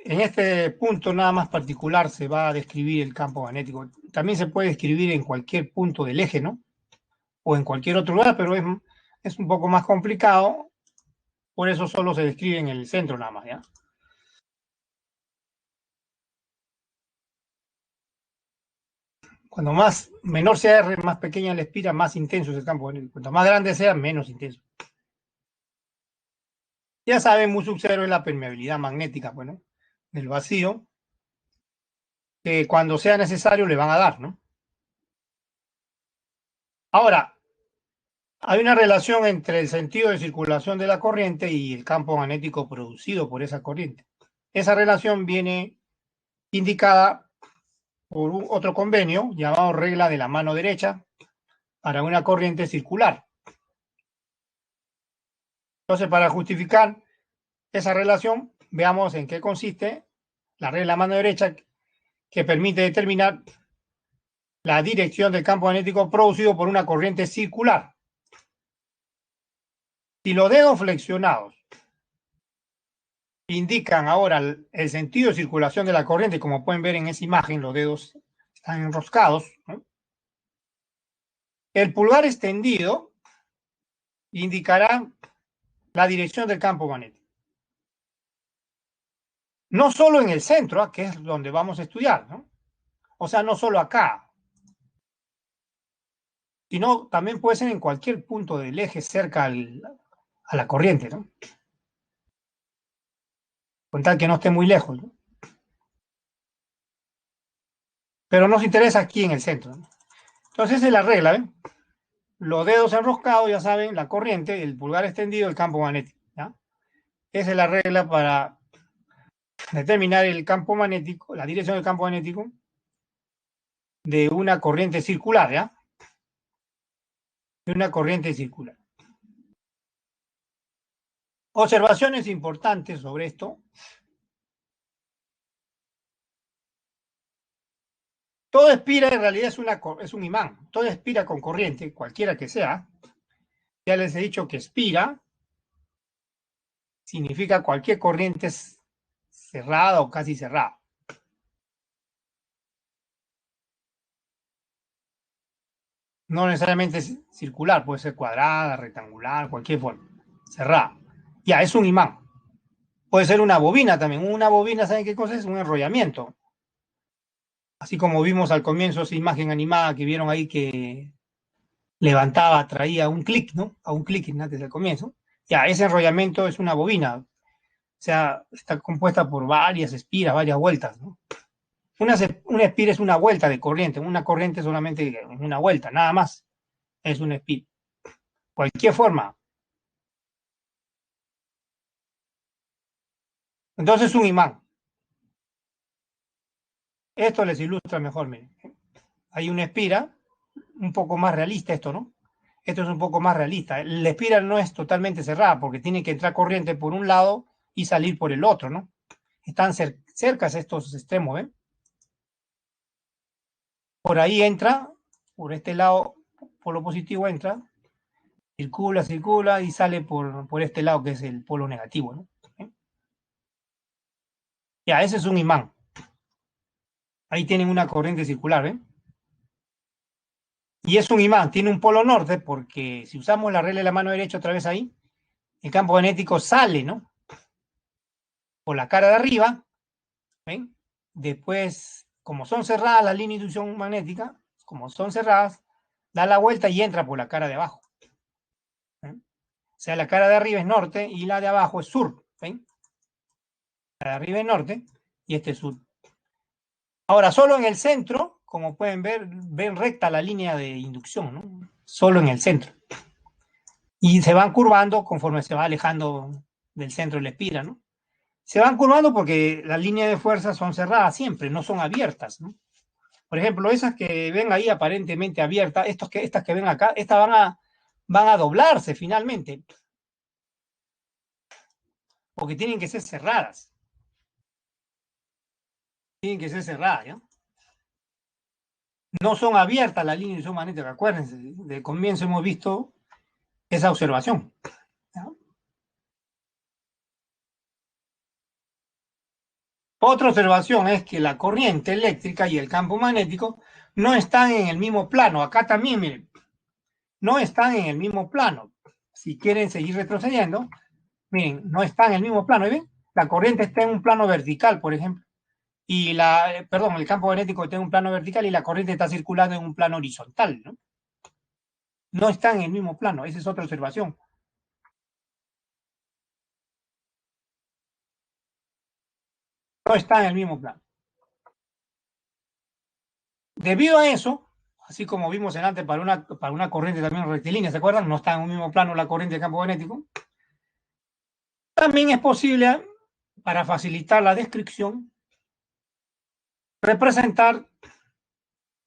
En este punto nada más particular se va a describir el campo magnético. También se puede describir en cualquier punto del eje, ¿no? O en cualquier otro lugar, pero es un poco más complicado. Por eso solo se describe en el centro nada más, ¿ya? Cuando más menor sea R, más pequeña la espira, más intenso es el campo magnético. Cuanto más grande sea, menos intenso. Ya saben, mu sub 0 es la permeabilidad magnética, bueno, del vacío, que cuando sea necesario le van a dar, ¿no? Ahora, hay una relación entre el sentido de circulación de la corriente y el campo magnético producido por esa corriente. Esa relación viene indicada por otro convenio llamado regla de la mano derecha para una corriente circular. Entonces, para justificar esa relación, veamos en qué consiste la regla de la mano derecha que permite determinar la dirección del campo magnético producido por una corriente circular. Si los dedos flexionados indican ahora el sentido de circulación de la corriente, como pueden ver en esa imagen, los dedos están enroscados, ¿no? El pulgar extendido indicará la dirección del campo magnético. No solo en el centro, que es donde vamos a estudiar, ¿no? O sea, no solo acá, sino también puede ser en cualquier punto del eje cerca a la corriente, ¿no? Con tal que no esté muy lejos, ¿no? Pero nos interesa aquí en el centro, ¿no? Entonces esa es la regla, ¿ven? Los dedos enroscados, ya saben, la corriente, el pulgar extendido, el campo magnético, ¿ya? Esa es la regla para determinar el campo magnético, la dirección del campo magnético de una corriente circular, ¿ya? De una corriente circular. Observaciones importantes sobre esto. Todo espira en realidad es un imán. Todo espira con corriente, cualquiera que sea. Ya les he dicho que espira significa cualquier corriente cerrada o casi cerrada. No necesariamente circular, puede ser cuadrada, rectangular, cualquier forma. Cerrada. Ya, es un imán. Puede ser una bobina también. Una bobina, ¿saben qué cosa es? Un enrollamiento. Así como vimos al comienzo esa imagen animada que vieron ahí que levantaba, traía un clic, ¿no? A un clic antes del comienzo. Ya, ese enrollamiento es una bobina. O sea, está compuesta por varias espiras, varias vueltas, ¿no? Una espira es una vuelta de corriente. Una corriente solamente una vuelta, nada más. Es una espira. Cualquier forma. Entonces es un imán. Esto les ilustra mejor, miren. Hay una espira, un poco más realista esto, ¿no? Esto es un poco más realista. La espira no es totalmente cerrada porque tiene que entrar corriente por un lado y salir por el otro, ¿no? Están cercas estos extremos, ¿ven? por ahí entra, por este lado, polo positivo entra, circula, circula y sale por este lado que es el polo negativo, ¿no? Ya, ese es un imán. Ahí tienen una corriente circular, ¿eh? Y es un imán, tiene un polo norte porque si usamos la regla de la mano derecha otra vez ahí, el campo magnético sale, ¿no? Por la cara de arriba, ¿ven? Después, como son cerradas las líneas de inducción magnética, como son cerradas, da la vuelta y entra por la cara de abajo. ¿Ven? O sea, la cara de arriba es norte y la de abajo es sur, ¿ven? La de arriba es norte y este es sur. Ahora, solo en el centro, como pueden ver, ven recta la línea de inducción, ¿no? Solo en el centro. Y se van curvando conforme se va alejando del centro de la espira, ¿no? Se van curvando porque las líneas de fuerza son cerradas siempre, no son abiertas, ¿no? Por ejemplo, esas que ven ahí aparentemente abiertas, estas que ven acá, estas van a doblarse finalmente, porque tienen que ser cerradas. Tienen que ser cerradas, ¿ya? No son abiertas las líneas de inducción magnética, acuérdense, de comienzo hemos visto esa observación, ¿ya? Otra observación es que la corriente eléctrica y el campo magnético no están en el mismo plano. Acá también, miren, no están en el mismo plano. Si quieren seguir retrocediendo, miren, no están en el mismo plano. ¿Ven? La corriente está en un plano vertical, por ejemplo, y el campo magnético está en un plano vertical y la corriente está circulando en un plano horizontal, ¿no? No están en el mismo plano. Esa es otra observación. No están en el mismo plano. Debido a eso, así como vimos en antes para una corriente también rectilínea, ¿se acuerdan? No está en un mismo plano la corriente de campo magnético. También es posible, para facilitar la descripción, representar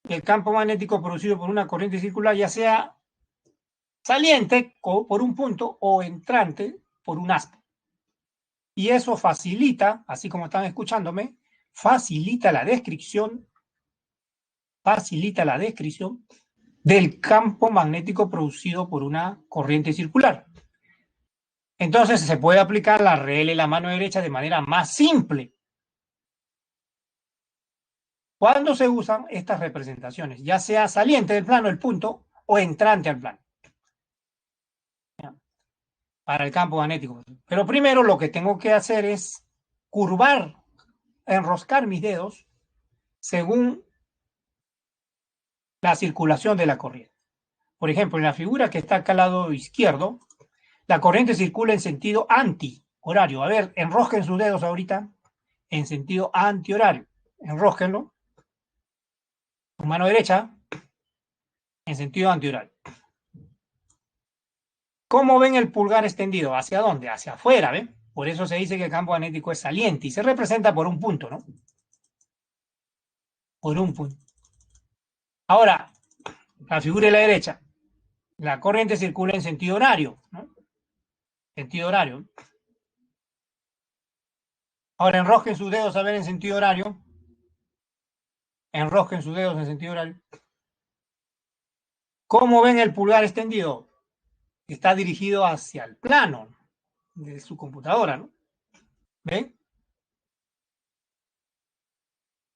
el campo magnético producido por una corriente circular, ya sea saliente por un punto o entrante por un aspa. Y eso facilita, así como están escuchándome, facilita la descripción del campo magnético producido por una corriente circular. Entonces se puede aplicar la regla de la mano derecha de manera más simple cuando se usan estas representaciones, ya sea saliente del plano, el punto, o entrante al plano, ¿ya? Para el campo magnético. Pero primero lo que tengo que hacer es curvar, enroscar mis dedos según la circulación de la corriente. Por ejemplo, en la figura que está acá al lado izquierdo, la corriente circula en sentido antihorario. A ver, enrosquen sus dedos ahorita en sentido antihorario. Enrosquenlo. Su mano derecha en sentido antihorario. ¿Cómo ven el pulgar extendido? ¿Hacia dónde? Hacia afuera, ¿ven? Por eso se dice que el campo magnético es saliente y se representa por un punto, ¿no? Por un punto. Ahora, la figura de la derecha. La corriente circula en sentido horario, ¿no? Sentido horario. Ahora enrosquen sus dedos a ver en sentido horario. Enrosquen sus dedos en sentido horario. ¿Cómo ven el pulgar extendido? Está dirigido hacia el plano de su computadora, ¿no? ¿Ven?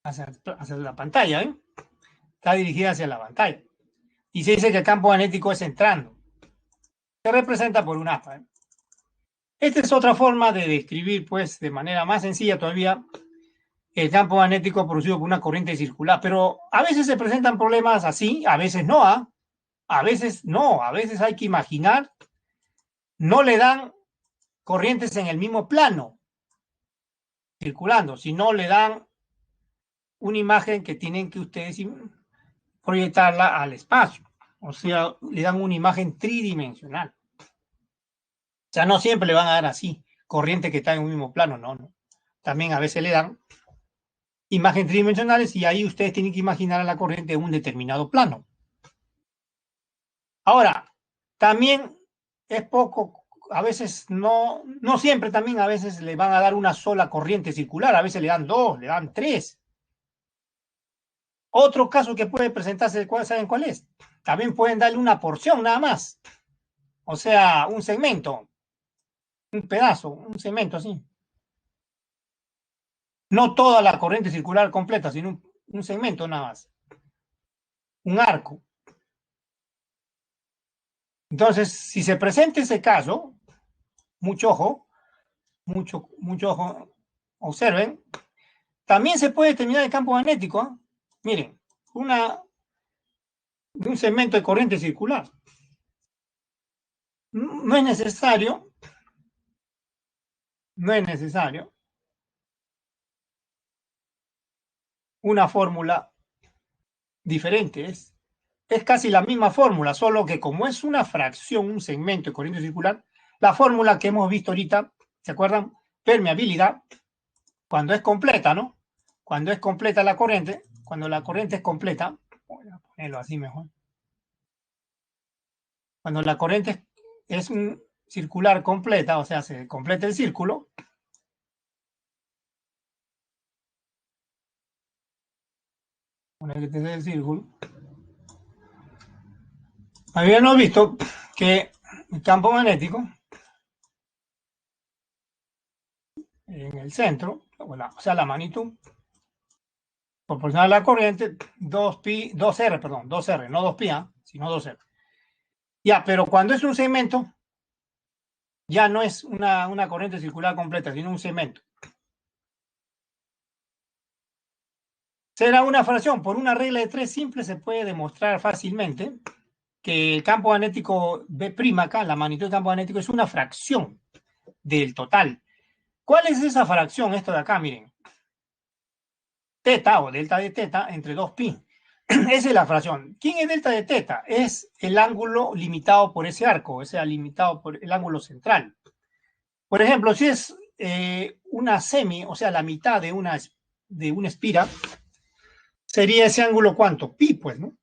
Hacia la pantalla, ¿ven? Está dirigida hacia la pantalla. Y se dice que el campo magnético es entrando. Se representa por un aspa, ¿eh? Esta es otra forma de describir, pues, de manera más sencilla todavía, el campo magnético producido por una corriente circular. Pero a veces se presentan problemas así, a veces no, ¿ah? A veces no, a veces hay que imaginar, no le dan corrientes en el mismo plano circulando, sino le dan una imagen que tienen que ustedes proyectarla al espacio. O sea, le dan una imagen tridimensional. O sea, no siempre le van a dar así, corriente que está en un mismo plano, no, no. También a veces le dan imágenes tridimensionales y ahí ustedes tienen que imaginar a la corriente en un determinado plano. Ahora, también es poco, a veces no siempre también, a veces le van a dar una sola corriente circular, a veces le dan dos, le dan tres. Otro caso que puede presentarse, ¿saben cuál es? También pueden darle una porción nada más. O sea, un segmento, un pedazo, un segmento así. No toda la corriente circular completa, sino un segmento nada más. Un arco. Entonces, si se presenta ese caso, mucho ojo, mucho ojo, observen, también se puede determinar el campo magnético. ¿Eh? Miren, de un segmento de corriente circular. No es necesario, no es necesario una fórmula diferente. Es casi la misma fórmula, solo que como es una fracción, un segmento de corriente circular, la fórmula que hemos visto ahorita, ¿se acuerdan? Permeabilidad, cuando es completa, ¿no? Cuando es completa la corriente, cuando la corriente es completa, voy a ponerlo así mejor. Cuando la corriente es un circular completa, o sea, se completa el círculo, poner que te el círculo, habíamos visto que el campo magnético en el centro, o sea, la magnitud proporcional a la corriente, 2R, perdón, 2R, no 2pi, sino 2R. Ya, pero cuando es un segmento, ya no es una corriente circular completa, sino un segmento. Será una fracción. Por una regla de 3 simple se puede demostrar fácilmente que el campo magnético B' acá, la magnitud del campo magnético, es una fracción del total. ¿Cuál es esa fracción? Esto de acá, miren. Teta o delta de teta entre 2pi. Esa es la fracción. ¿Quién es delta de teta? Es el ángulo limitado por ese arco, o sea, limitado por el ángulo central. Por ejemplo, si es una semi, o sea, la mitad de una espira, sería ese ángulo ¿cuánto? Pi, pues, ¿no?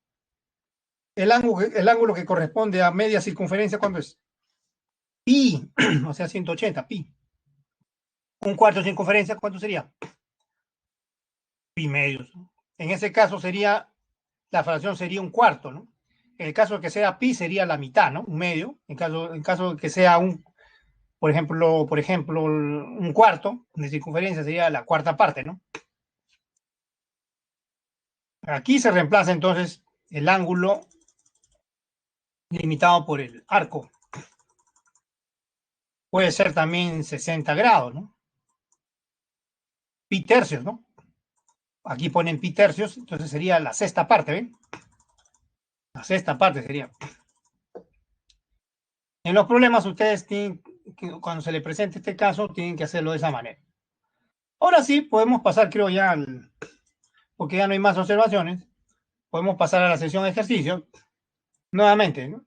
El ángulo que corresponde a media circunferencia, ¿cuánto es? Pi, o sea, 180, pi. Un cuarto de circunferencia, ¿cuánto sería? Pi medios. En ese caso sería, la fracción sería un cuarto, ¿no? En el caso de que sea pi sería la mitad, ¿no? Un medio. En caso de que sea por ejemplo, un cuarto de circunferencia sería la cuarta parte, ¿no? Aquí se reemplaza entonces el ángulo limitado por el arco. Puede ser también 60 grados, ¿no? Pi tercios, ¿no? Aquí ponen pi tercios, entonces sería la sexta parte, ¿ven? La sexta parte sería. En los problemas ustedes tienen cuando se les presente este caso, tienen que hacerlo de esa manera. Ahora sí, podemos pasar, creo ya, porque ya no hay más observaciones, podemos pasar a la sesión de ejercicio. Nuevamente, ¿no?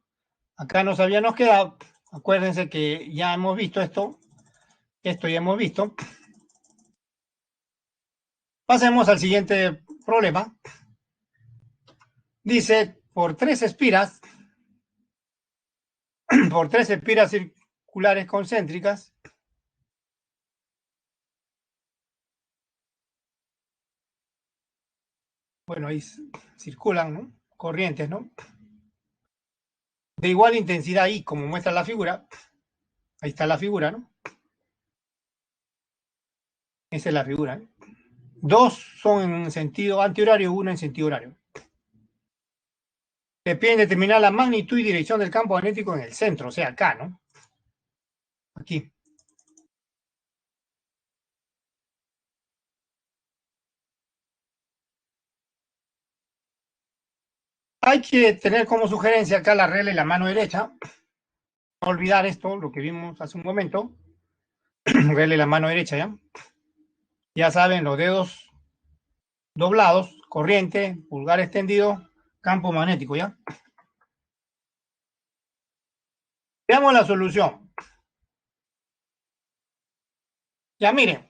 Acá nos habíamos quedado, acuérdense que ya hemos visto esto ya hemos visto. Pasemos al siguiente problema. Dice, por tres espiras circulares concéntricas, bueno, ahí circulan, ¿no? Corrientes, ¿no? De igual intensidad y como muestra la figura, ahí está la figura, ¿no? Esa es la figura, ¿eh? Dos son en sentido antihorario, uno en sentido horario. Se piden determinar la magnitud y dirección del campo magnético en el centro, o sea, acá, ¿no? Aquí. Hay que tener como sugerencia acá la regla y la mano derecha. No olvidar esto, lo que vimos hace un momento. Regla y la mano derecha, ¿ya? Ya saben, los dedos doblados, corriente, pulgar extendido, campo magnético, ¿ya? Veamos la solución. Ya miren,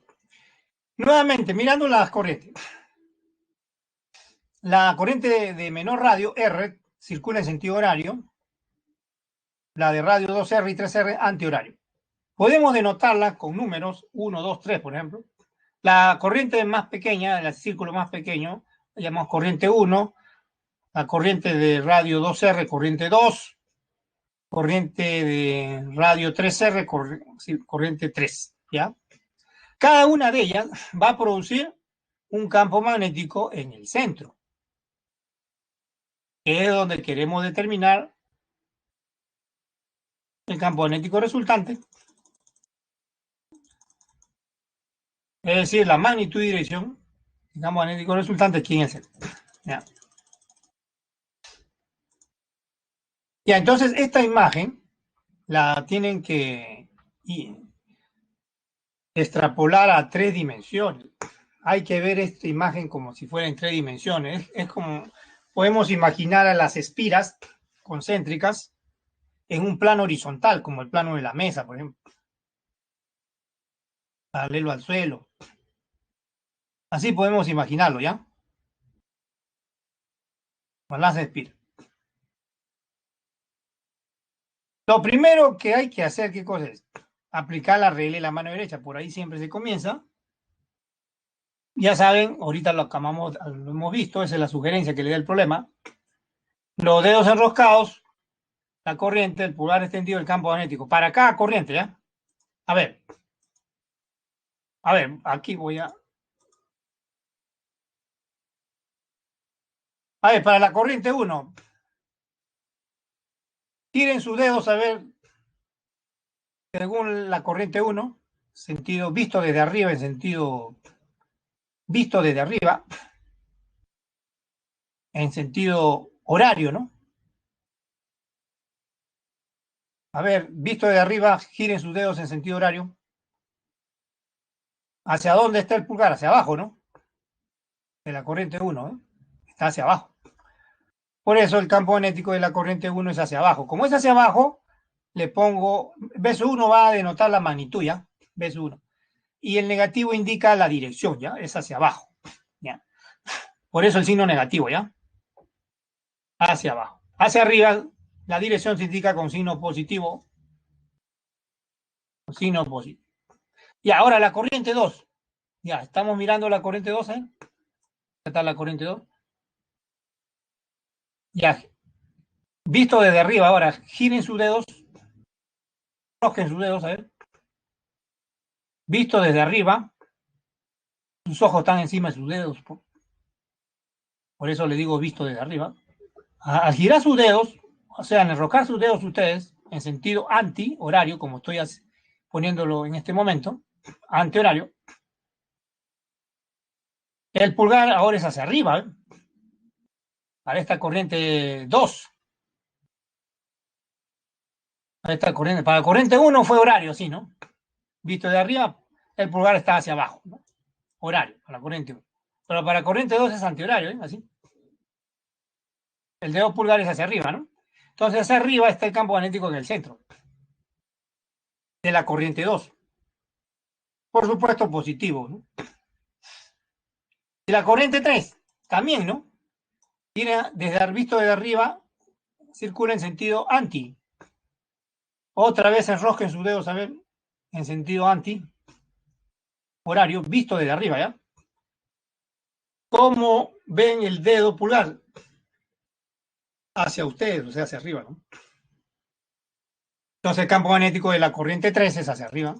nuevamente, mirando las corrientes. La corriente de menor radio, R, circula en sentido horario. La de radio 2R y 3R, antihorario. Podemos denotarla con números 1, 2, 3, por ejemplo. La corriente más pequeña, el círculo más pequeño, llamamos corriente 1, la corriente de radio 2R, corriente 2, corriente de radio 3R, corriente 3, ¿ya? Cada una de ellas va a producir un campo magnético en el centro, que es donde queremos determinar el campo magnético resultante, es decir, la magnitud y dirección del campo magnético resultante aquí en el centro. ¿Ya? Ya, entonces esta imagen la tienen que extrapolar a 3 dimensiones. Hay que ver esta imagen como si fuera en 3 dimensiones. Es como podemos imaginar a las espiras concéntricas en un plano horizontal, como el plano de la mesa, por ejemplo, paralelo al suelo. Así podemos imaginarlo, ¿ya? Con las espiras. Lo primero que hay que hacer, ¿qué cosa es? Aplicar la regla de la mano derecha. Por ahí siempre se comienza. Ya saben, ahorita lo hemos visto, esa es la sugerencia que le da el problema. Los dedos enroscados, la corriente, el pulgar extendido, el campo magnético. Para cada corriente, ¿ya? A ver, aquí voy a... A ver, para la corriente 1, tiren sus dedos a ver, según la corriente 1, sentido visto desde arriba, en sentido visto desde arriba, en sentido horario, ¿no? A ver, visto desde arriba, giren sus dedos en sentido horario. ¿Hacia dónde está el pulgar? Hacia abajo, ¿no? De la corriente 1, ¿eh? Está hacia abajo. Por eso el campo magnético de la corriente 1 es hacia abajo. Como es hacia abajo, le pongo, beso 1 va a denotar la magnitud, ¿ya? Beso 1. Y el negativo indica la dirección, ¿ya? Es hacia abajo, ¿ya? Por eso el signo negativo, ¿ya? Hacia abajo. Hacia arriba, la dirección se indica con signo positivo. Con signo positivo. Y ahora la corriente 2. Ya, estamos mirando la corriente 2, ¿eh? Está la corriente 2. Ya, visto desde arriba, ahora giren sus dedos, toquen sus dedos, a ver. Visto desde arriba, sus ojos están encima de sus dedos, por eso le digo visto desde arriba. Al girar sus dedos, o sea, al enrocar sus dedos ustedes en sentido anti-horario, como estoy poniéndolo en este momento, anti-horario, el pulgar ahora es hacia arriba, ¿eh? Para esta corriente 2. Para esta corriente, para la corriente 1 fue horario, sí, ¿no? Visto de arriba, el pulgar está hacia abajo, ¿no? Horario, para la corriente 1. Pero para la corriente 2 es antihorario, ¿eh? Así. El dedo pulgar es hacia arriba, ¿no? Entonces, hacia arriba está el campo magnético en el centro de la corriente 2. Por supuesto, positivo, ¿no? Y la corriente 3, también, ¿no? Tiene, desde visto desde arriba, circula en sentido anti. Otra vez enrosquen sus dedos, a ver, en sentido anti. Horario, visto desde arriba, ¿ya? ¿Cómo ven el dedo pulgar? Hacia ustedes, o sea, hacia arriba, ¿no? Entonces el campo magnético de la corriente 3 es hacia arriba.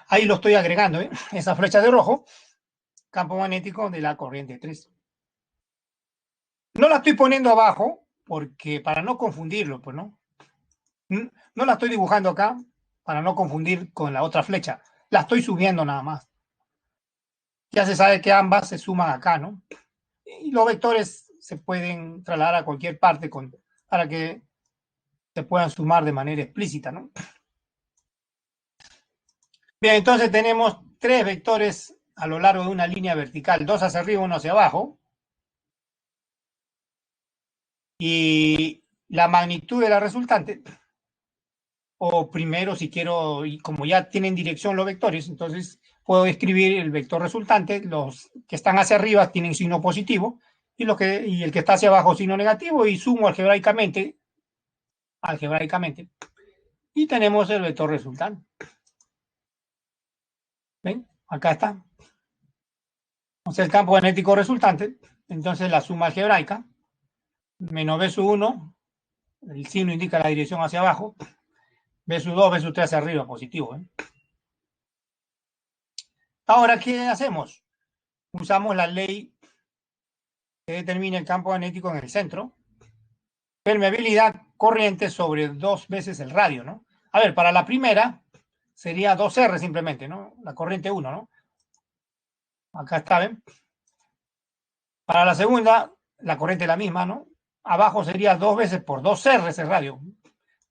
Ahí lo estoy agregando, ¿eh? Esa flecha de rojo, campo magnético de la corriente 3. No la estoy poniendo abajo porque para no confundirlo, pues, ¿no? No la estoy dibujando acá para no confundir con la otra flecha. La estoy subiendo nada más. Ya se sabe que ambas se suman acá, ¿no? Y los vectores se pueden trasladar a cualquier parte para que se puedan sumar de manera explícita, ¿no? Bien, entonces tenemos 3 vectores a lo largo de una línea vertical, 2 hacia arriba, 1 hacia abajo. Y la magnitud de la resultante, o primero si quiero, y como ya tienen dirección los vectores, entonces puedo escribir el vector resultante, los que están hacia arriba tienen signo positivo, y el que está hacia abajo signo negativo, y sumo algebraicamente, y tenemos el vector resultante. ¿Ven? Acá está. Entonces el campo magnético resultante Entonces la suma algebraica, menos B sub 1, el signo indica la dirección hacia abajo, B sub 2, B sub 3 hacia arriba, positivo. Ahora, ¿qué hacemos? Usamos la ley que determina el campo magnético en el centro. Permeabilidad corriente sobre 2 veces el radio, ¿no? A ver, para la primera sería 2R simplemente, ¿no? La corriente 1, ¿no? Acá está, ¿ven? Para la segunda, la corriente es la misma, ¿no? Abajo sería 2 veces por 2R ese radio.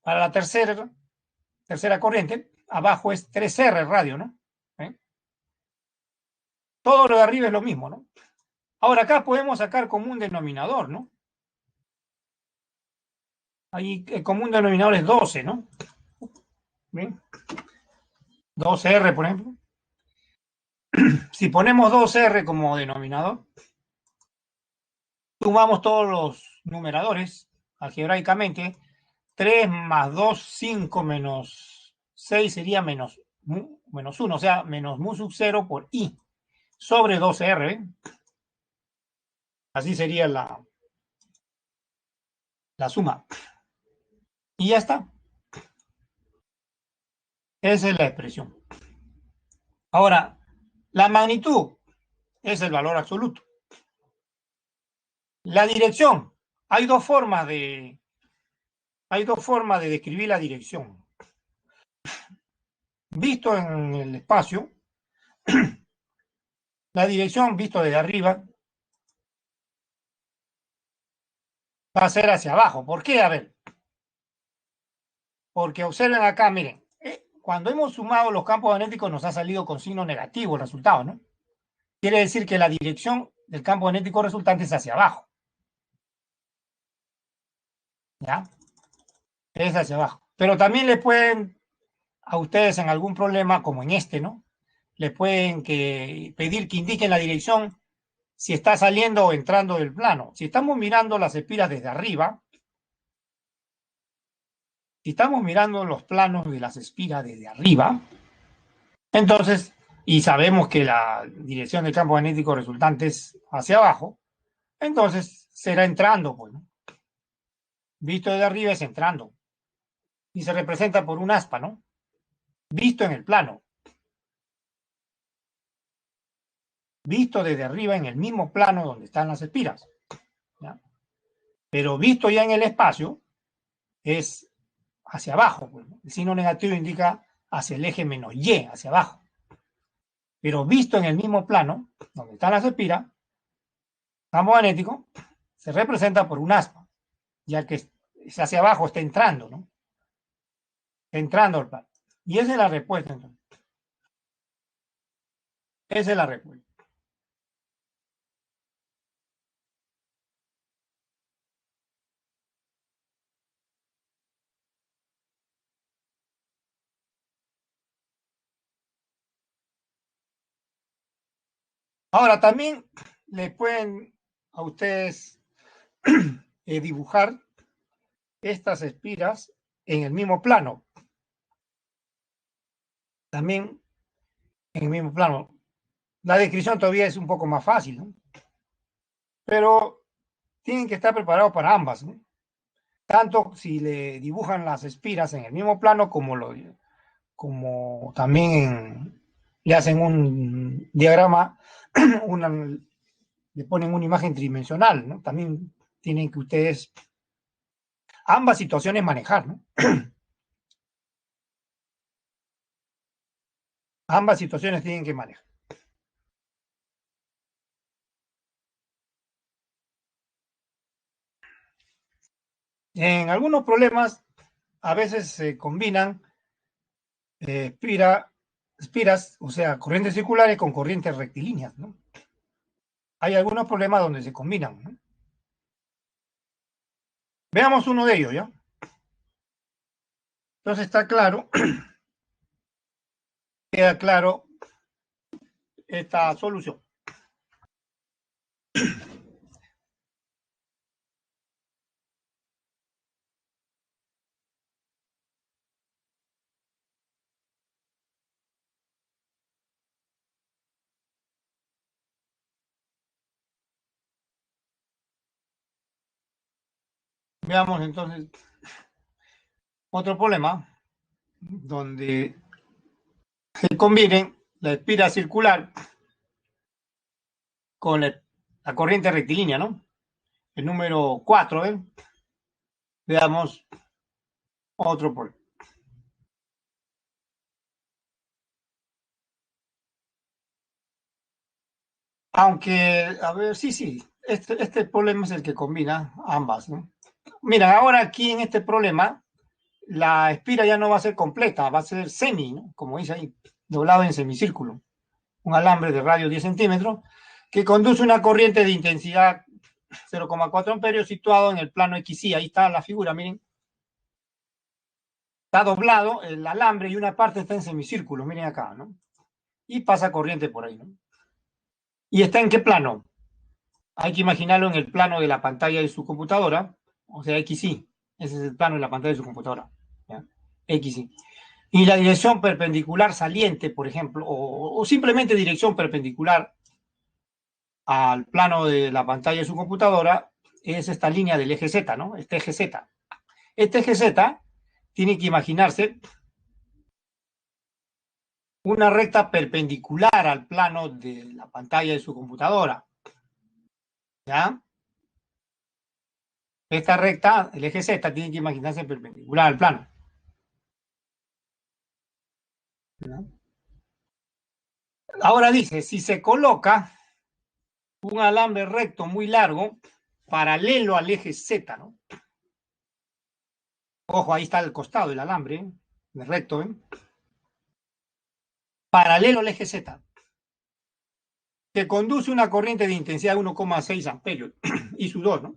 Para la tercera corriente, abajo es 3R el radio, ¿no? ¿Eh? Todo lo de arriba es lo mismo, ¿no? Ahora acá podemos sacar común denominador, ¿no? Ahí el común denominador es 12, ¿no? ¿Bien? 2R, por ejemplo. Si ponemos 2R como denominador, sumamos todos los numeradores algebraicamente. 3 más 2, 5 menos 6 sería menos 1, o sea, menos mu sub 0 por i sobre 12R. ¿eh? Así sería la suma. Y ya está. Esa es la expresión. Ahora, la magnitud es el valor absoluto. La dirección. Hay dos formas de describir la dirección. Visto en el espacio, la dirección visto desde arriba va a ser hacia abajo. ¿Por qué? A ver, porque observen acá, miren, cuando hemos sumado los campos magnéticos nos ha salido con signo negativo el resultado, ¿no? Quiere decir que la dirección del campo magnético resultante es hacia abajo. ¿Ya? Es hacia abajo. Pero también le pueden, a ustedes en algún problema, como en este, ¿no? Le pueden pedir que indiquen la dirección si está saliendo o entrando del plano. Si estamos mirando las espiras desde arriba, si estamos mirando los planos de las espiras desde arriba, entonces, y sabemos que la dirección del campo magnético resultante es hacia abajo, entonces será entrando, pues, ¿no? Visto desde arriba es entrando. Y se representa por un aspa, ¿no? Visto en el plano. Visto desde arriba en el mismo plano donde están las espiras. ¿Ya? Pero visto ya en el espacio es hacia abajo. Pues, ¿no? El signo negativo indica hacia el eje menos Y, hacia abajo. Pero visto en el mismo plano donde están las espiras, campo magnético se representa por un aspa, ya que es hacia abajo, está entrando, ¿no? Está entrando al plano. Y esa es la respuesta, entonces. Esa es la respuesta. Ahora, también le pueden a ustedes dibujar estas espiras en el mismo plano. También en el mismo plano. La descripción todavía es un poco más fácil, ¿no? Pero tienen que estar preparados para ambas, ¿no? Tanto si le dibujan las espiras en el mismo plano como también le hacen un diagrama, una, le ponen una imagen tridimensional, ¿no? También tienen que ustedes ambas situaciones manejar, ¿no? Ambas situaciones tienen que manejar. En algunos problemas a veces se combinan espiras, o sea, corrientes circulares con corrientes rectilíneas, ¿no? Hay algunos problemas donde se combinan, ¿no? Veamos uno de ellos, ¿ya? Entonces está claro, queda claro esta solución. Veamos entonces otro problema donde se combinen la espira circular con la corriente rectilínea, ¿no? El número 4, ¿eh? Veamos otro problema. Aunque, a ver, sí, este problema es el que combina ambas, ¿no? Mira, ahora aquí en este problema, la espira ya no va a ser completa, va a ser semi, ¿no? Como dice ahí, doblado en semicírculo. Un alambre de radio 10 centímetros que conduce una corriente de intensidad 0,4 amperios situado en el plano XY. Ahí está la figura, miren. Está doblado el alambre y una parte está en semicírculo, miren acá, ¿no? Y pasa corriente por ahí, ¿no? ¿Y está en qué plano? Hay que imaginarlo en el plano de la pantalla de su computadora, o sea, XY. Ese es el plano de la pantalla de su computadora. ¿Ya? XY. Y la dirección perpendicular saliente, por ejemplo, o simplemente dirección perpendicular al plano de la pantalla de su computadora, es esta línea del eje Z, ¿no? Este eje Z. Este eje Z tiene que imaginarse una recta perpendicular al plano de la pantalla de su computadora. ¿Ya? Esta recta, el eje Z, tiene que imaginarse perpendicular al plano. ¿Ya? Ahora dice, si se coloca un alambre recto muy largo, paralelo al eje Z, ¿no? Ojo, ahí está al costado del alambre, ¿eh? Recto, ¿eh? Paralelo al eje Z, que conduce una corriente de intensidad de 1,6 amperios y su 2, ¿no?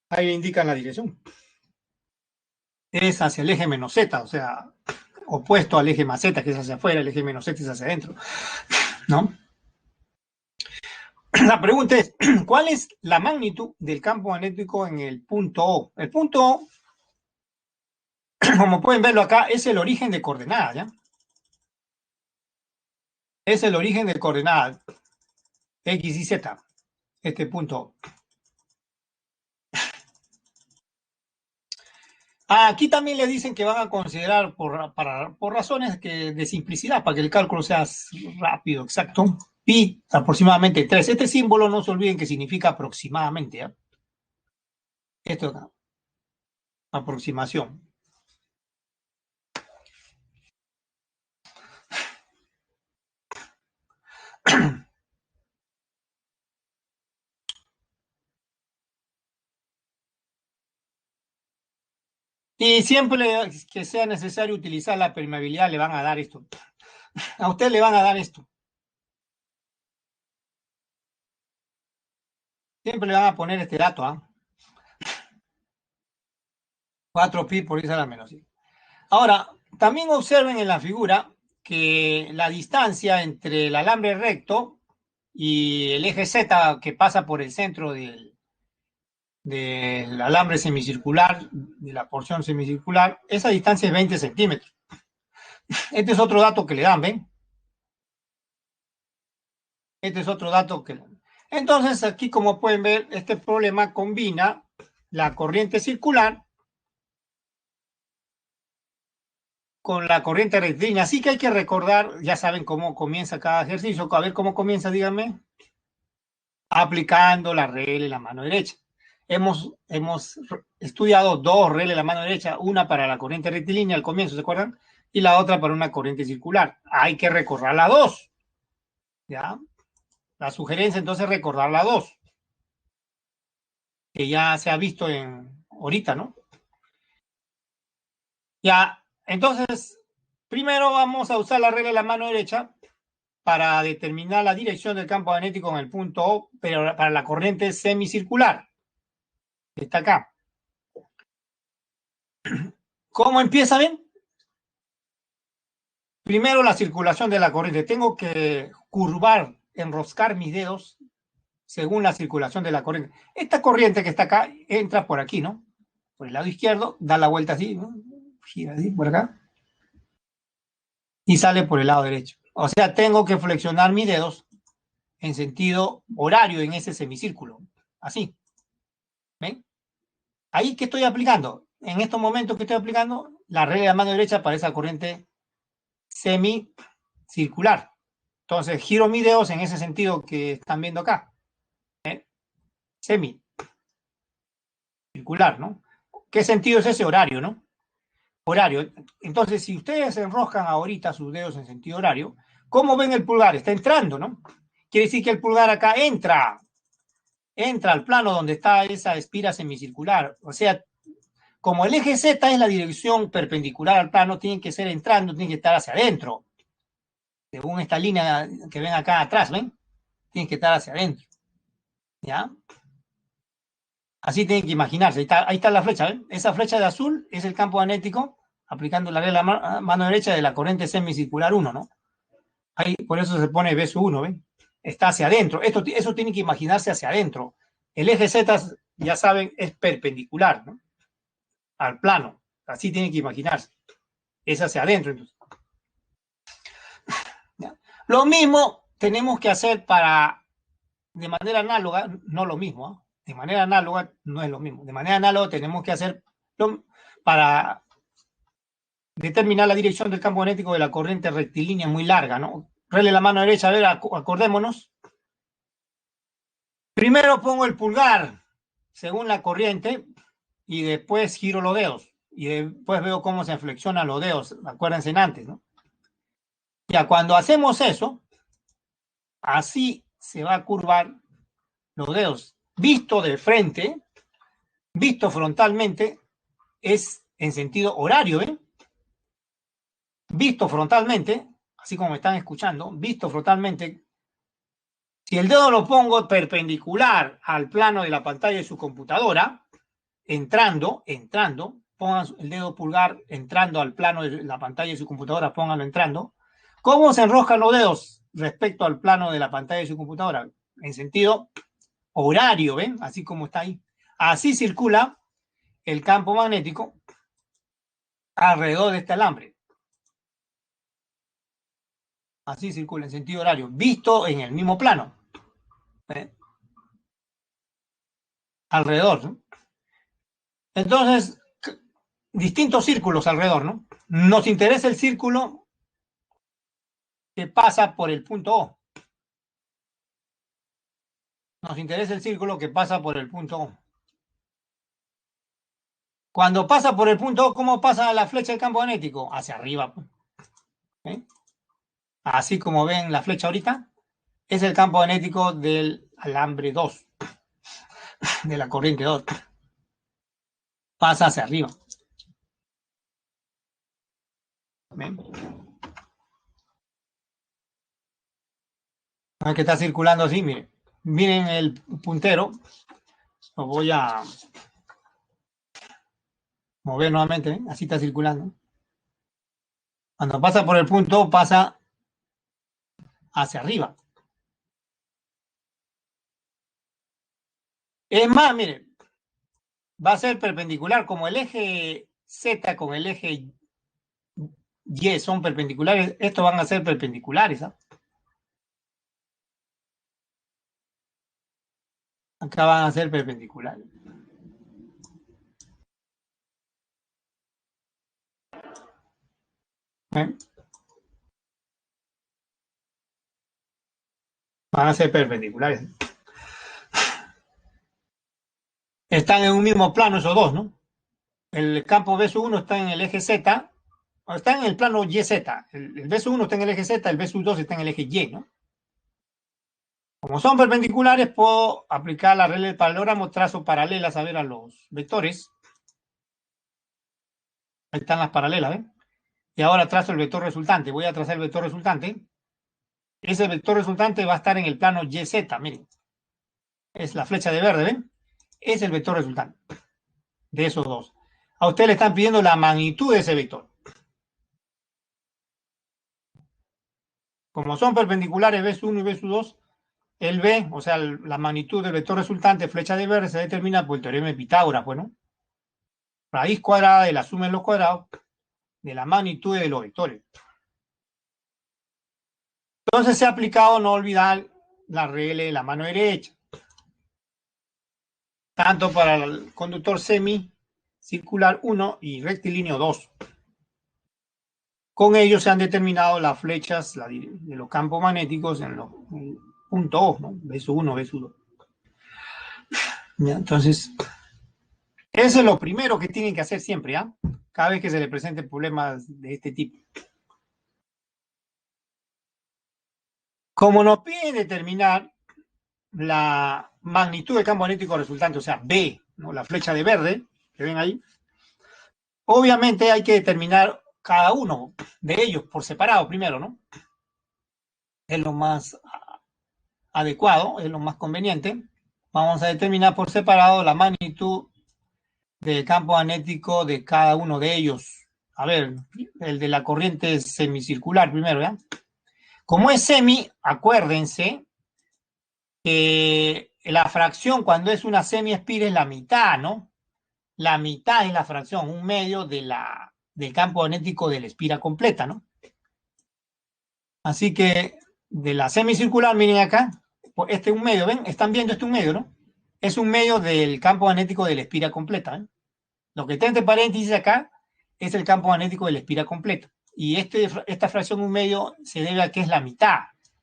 Ahí indican la dirección. Es hacia el eje menos Z, o sea, opuesto al eje más Z, que es hacia afuera, el eje menos Z es hacia adentro, ¿no? La pregunta es, ¿cuál es la magnitud del campo magnético en el punto O? El punto O, como pueden verlo acá, es el origen de coordenadas, ¿ya? Es el origen de coordenadas X y Z, este punto O. Aquí también le dicen que van a considerar por razones de simplicidad, para que el cálculo sea rápido, exacto, pi aproximadamente 3. Este símbolo no se olviden que significa aproximadamente, ¿ya? Esto acá, aproximación. Y siempre que sea necesario utilizar la permeabilidad le van a dar esto. A usted le van a dar esto. Siempre le van a poner este dato, ¿ah? 4 pi por 10 a la menos 100. Ahora, también observen en la figura que la distancia entre el alambre recto y el eje Z que pasa por el centro del alambre semicircular, de la porción semicircular, esa distancia es 20 centímetros. Este es otro dato que le dan, ¿ven? Este es otro dato que... Entonces, aquí como pueden ver, este problema combina la corriente circular con la corriente rectilínea. Así que hay que recordar, ya saben cómo comienza cada ejercicio. A ver cómo comienza, díganme. Aplicando la regla de la mano derecha. Hemos estudiado dos reglas de la mano derecha, una para la corriente rectilínea al comienzo, ¿se acuerdan? Y la otra para una corriente circular. Hay que recordar la dos. ¿Ya? La sugerencia entonces es recordar la dos, que ya se ha visto ahorita, ¿no? Ya, entonces, primero vamos a usar la regla de la mano derecha para determinar la dirección del campo magnético en el punto O, pero para la corriente semicircular, que está acá. ¿Cómo empieza, ven? Primero la circulación de la corriente. Tengo que curvar, enroscar mis dedos según la circulación de la corriente. Esta corriente que está acá entra por aquí, ¿no? Por el lado izquierdo, da la vuelta así, ¿no? Gira así por acá y sale por el lado derecho. O sea, tengo que flexionar mis dedos en sentido horario en ese semicírculo. Así. ¿Ven? Ahí que estoy aplicando, en estos momentos que estoy aplicando, la regla de la mano derecha para esa corriente semicircular. Entonces, giro mis dedos en ese sentido que están viendo acá. Semicircular, ¿no? ¿Qué sentido es ese? Horario, ¿no? Horario. Entonces, si ustedes enroscan ahorita sus dedos en sentido horario, ¿cómo ven el pulgar? Está entrando, ¿no? Quiere decir que el pulgar acá entra al plano donde está esa espira semicircular. O sea, como el eje Z es la dirección perpendicular al plano, tiene que ser entrando, tiene que estar hacia adentro. Según esta línea que ven acá atrás, ¿ven? Tiene que estar hacia adentro. ¿Ya? Así tienen que imaginarse. Ahí está la flecha, ¿ven? Esa flecha de azul es el campo magnético aplicando la regla mano derecha de la corriente semicircular 1, ¿no? Ahí, por eso se pone B 1, ¿ven? Está hacia adentro. Eso tiene que imaginarse hacia adentro. El eje Z, ya saben, es perpendicular, ¿no? Al plano. Así tiene que imaginarse. Es hacia adentro, entonces. ¿Ya? Lo mismo tenemos que hacer de manera análoga, no lo mismo, ¿eh? De manera análoga no es lo mismo. De manera análoga tenemos que hacer para determinar la dirección del campo magnético de la corriente rectilínea muy larga, ¿no? Rele la mano derecha, a ver, acordémonos. Primero pongo el pulgar según la corriente y después giro los dedos y después veo cómo se flexionan los dedos, acuérdense en antes, ¿no? Ya cuando hacemos eso, así se va a curvar los dedos. Visto de frente, visto frontalmente, es en sentido horario, ¿ven? Visto frontalmente, así como me están escuchando, visto frontalmente, si el dedo lo pongo perpendicular al plano de la pantalla de su computadora, entrando, pongan el dedo pulgar entrando al plano de la pantalla de su computadora, pónganlo entrando. ¿Cómo se enroscan los dedos respecto al plano de la pantalla de su computadora? En sentido horario, ¿ven? Así como está ahí. Así circula el campo magnético alrededor de este alambre. Así circula en sentido horario, visto en el mismo plano. Alrededor, ¿no? Entonces, distintos círculos alrededor, ¿no? Nos interesa el círculo que pasa por el punto O. Nos interesa el círculo que pasa por el punto O. Cuando pasa por el punto O, ¿cómo pasa la flecha del campo magnético? Hacia arriba. ¿Eh? Así como ven la flecha ahorita, es el campo magnético del alambre 2, de la corriente 2. Pasa hacia arriba. ¿Ven? No es que está circulando así, miren. Miren el puntero. Lo voy a mover nuevamente, ¿ven? Así está circulando. Cuando pasa por el punto, pasa hacia arriba. Es más, miren, va a ser perpendicular, como el eje Z con el eje Y son perpendiculares, estos van a ser perpendiculares, ¿eh? Acá van a ser perpendiculares. ¿Eh? Van a ser perpendiculares. Están en un mismo plano esos dos, ¿no? El campo B1 está en el eje Z, está en el plano YZ. El B1 está en el eje Z, el B2 está en el eje Y, ¿no? Como son perpendiculares, puedo aplicar la regla del paralelogramo, trazo paralelas a ver a los vectores. Ahí están las paralelas, ¿ven? Y ahora trazo el vector resultante. Voy a trazar el vector resultante. Ese vector resultante va a estar en el plano YZ, miren. Es la flecha de verde, ¿ven? Es el vector resultante de esos dos. A usted le están pidiendo la magnitud de ese vector. Como son perpendiculares B1 y B2, el B, o sea, la magnitud del vector resultante, flecha de verde, se determina por el teorema de Pitágoras, bueno. Raíz cuadrada de la suma de los cuadrados de la magnitud de los vectores. Entonces se ha aplicado, no olvidar, la regla de la mano derecha. tanto para el conductor semicircular 1 y rectilíneo 2. Con ellos se han determinado las flechas de los campos magnéticos en los punto O, ¿no? B1, B2. Entonces, eso es lo primero que tienen que hacer siempre, ¿ah? Cada vez que se les presenten problemas de este tipo. Como nos piden determinar la magnitud del campo magnético resultante, o sea, B, ¿no? La flecha de verde, que ven ahí, obviamente hay que determinar cada uno de ellos por separado primero, ¿no? Es lo más adecuado, es lo más conveniente. Vamos a determinar por separado la magnitud del campo magnético de cada uno de ellos. A ver, el de la corriente semicircular primero, ¿ya? Como es semi, acuérdense que la fracción cuando es una semi-espira es la mitad, ¿no? La mitad es la fracción, un medio del campo magnético de la espira completa, ¿no? Así que de la semicircular, miren acá, este es un medio, ¿ven? Están viendo este un medio, ¿no? Es un medio del campo magnético de la espira completa, ¿eh? Lo que está entre paréntesis acá es el campo magnético de la espira completa. Y esta fracción un medio se debe a que es la mitad,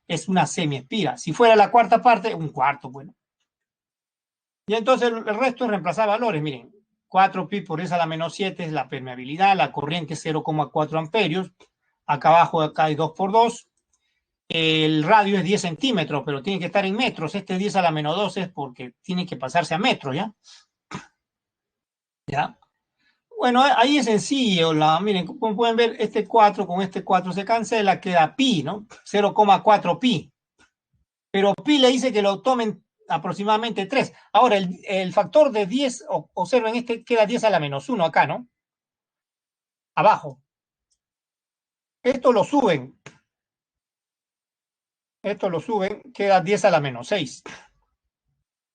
es una semiespira. Si fuera la cuarta parte, un cuarto, bueno. Y entonces el resto es reemplazar valores, miren. 4 pi por 10 a la menos 7 es la permeabilidad, la corriente es 0,4 amperios. Acá abajo acá hay 2 por 2. El radio es 10 centímetros, pero tiene que estar en metros. Este 10 a la menos 12 es porque tiene que pasarse a metros, ¿ya? ¿Ya? Bueno, ahí es sencillo. Miren, como pueden ver, este 4 con este 4 se cancela, queda pi, ¿no? 0,4 pi. Pero pi le dice que lo tomen aproximadamente 3. Ahora, el factor de 10, observen, este queda 10 a la menos 1 acá, ¿no? Abajo. Esto lo suben. Esto lo suben, queda 10 a la menos 6.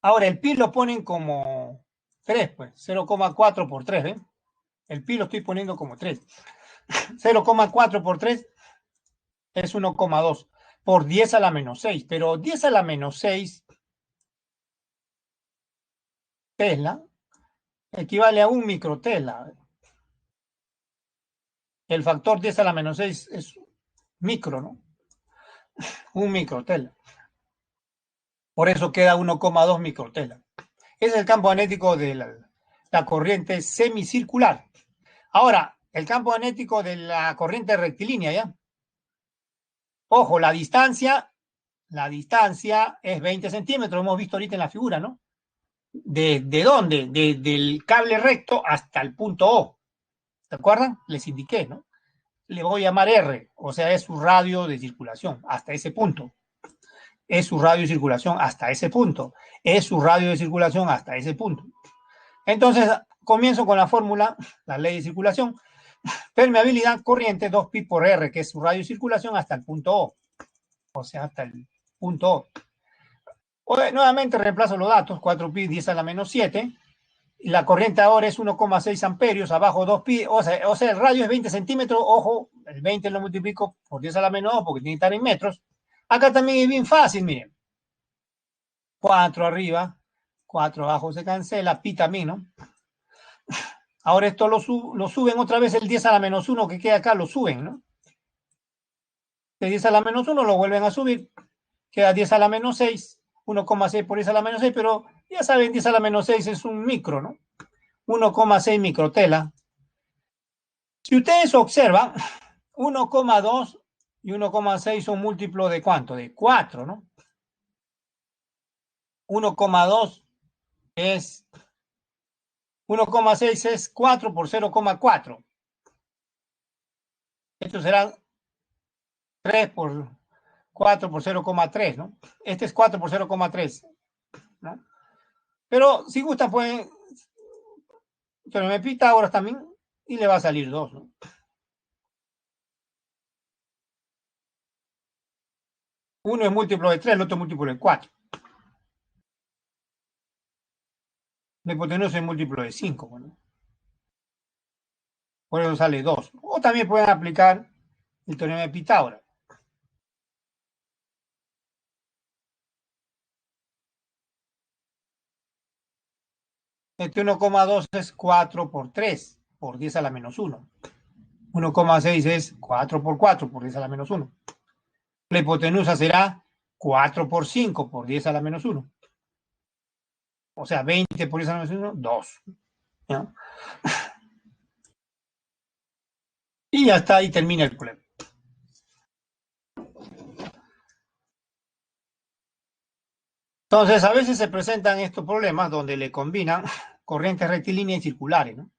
Ahora, el pi lo ponen como 3, pues, 0,4 por 3, ¿ven? El pi lo estoy poniendo como 3. 0,4 por 3 es 1,2 por 10 a la menos 6. Pero 10 a la menos 6 Tesla equivale a un microtesla. El factor 10 a la menos 6 es micro, ¿no? Un microtesla. Por eso queda 1,2 microtesla. Es el campo magnético de la corriente semicircular. Ahora, el campo magnético de la corriente rectilínea, ¿ya? Ojo, la distancia es 20 centímetros, hemos visto ahorita en la figura, ¿no? ¿De dónde? Del cable recto hasta el punto O. ¿Se acuerdan? Les indiqué, ¿no? Le voy a llamar R, o sea, es su radio de circulación hasta ese punto. Es su radio de circulación hasta ese punto. Es su radio de circulación hasta ese punto. Entonces, comienzo con la fórmula, la ley de circulación. Permeabilidad corriente 2pi por R, que es su radio de circulación hasta el punto O. O sea, hasta el punto O. Nuevamente reemplazo los datos, 4pi 10 a la menos 7. La corriente ahora es 1,6 amperios, abajo 2pi, o sea, el radio es 20 centímetros, ojo, el 20 lo multiplico por 10 a la menos 2 porque tiene que estar en metros. Acá también es bien fácil, miren. 4 arriba, 4 abajo se cancela, pi también, ¿no? Ahora esto lo suben otra vez el 10 a la menos 1 que queda acá, lo suben, ¿no? De 10 a la menos 1 lo vuelven a subir, queda 10 a la menos 6, 1,6 por 10 a la menos 6, pero ya saben, 10 a la menos 6 es un micro, ¿no? 1,6 microtela. Si ustedes observan, 1,2 y 1,6 son múltiplos de ¿cuánto? De 4, ¿no? 1,2 es 1,6 es 4 por 0,4. Esto será 3 por 4 por 0,3, ¿no? Este es 4 por 0,3, ¿no? Pero si gusta pueden, pero me pita ahora también y le va a salir 2, ¿no? Uno es múltiplo de 3, el otro es múltiplo de 4. La hipotenusa es múltiplo de 5, ¿no? Por eso sale 2. O también pueden aplicar el teorema de Pitágoras. Este 1,2 es 4 por 3, por 10 a la menos 1. 1,6 es 4 por 4, por 10 a la menos 1. La hipotenusa será 4 por 5, por 10 a la menos 1. O sea, 20 por 10 a la menos 1, 2. ¿No? Y ya está, ahí termina el problema. Entonces, a veces se presentan estos problemas donde le combinan corrientes rectilíneas y circulares, ¿no?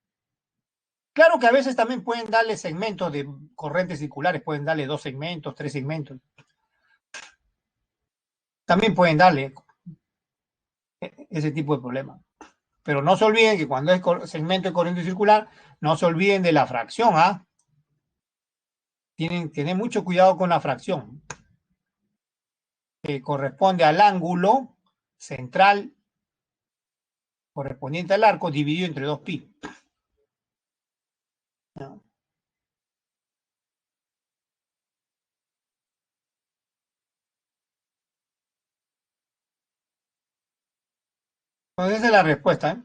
Claro que a veces también pueden darle segmentos de corrientes circulares, pueden darle 2 segmentos, 3 segmentos. También pueden darle ese tipo de problemas. Pero no se olviden que cuando es segmento de corriente circular, no se olviden de la fracción, ¿ah? Tienen que tener mucho cuidado con la fracción, que corresponde al ángulo central correspondiente al arco dividido entre 2pi. ¿No? Entonces esa es la respuesta, ¿eh?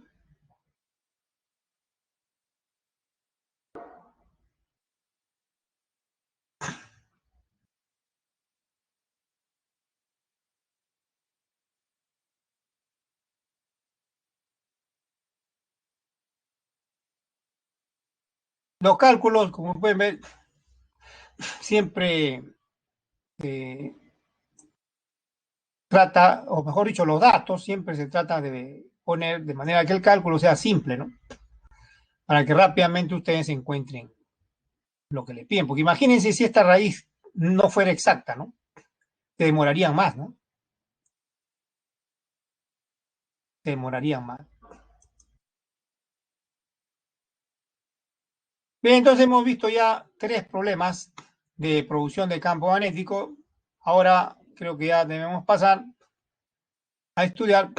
Los cálculos, como pueden ver, siempre trata, o mejor dicho, los datos, siempre se trata de poner de manera que el cálculo sea simple, ¿no? Para que rápidamente ustedes encuentren lo que le piden. Porque imagínense si esta raíz no fuera exacta, ¿no? Se demorarían más, ¿no? Se demorarían más. Bien, entonces hemos visto ya 3 problemas de producción de campo magnético. Ahora creo que ya debemos pasar a estudiar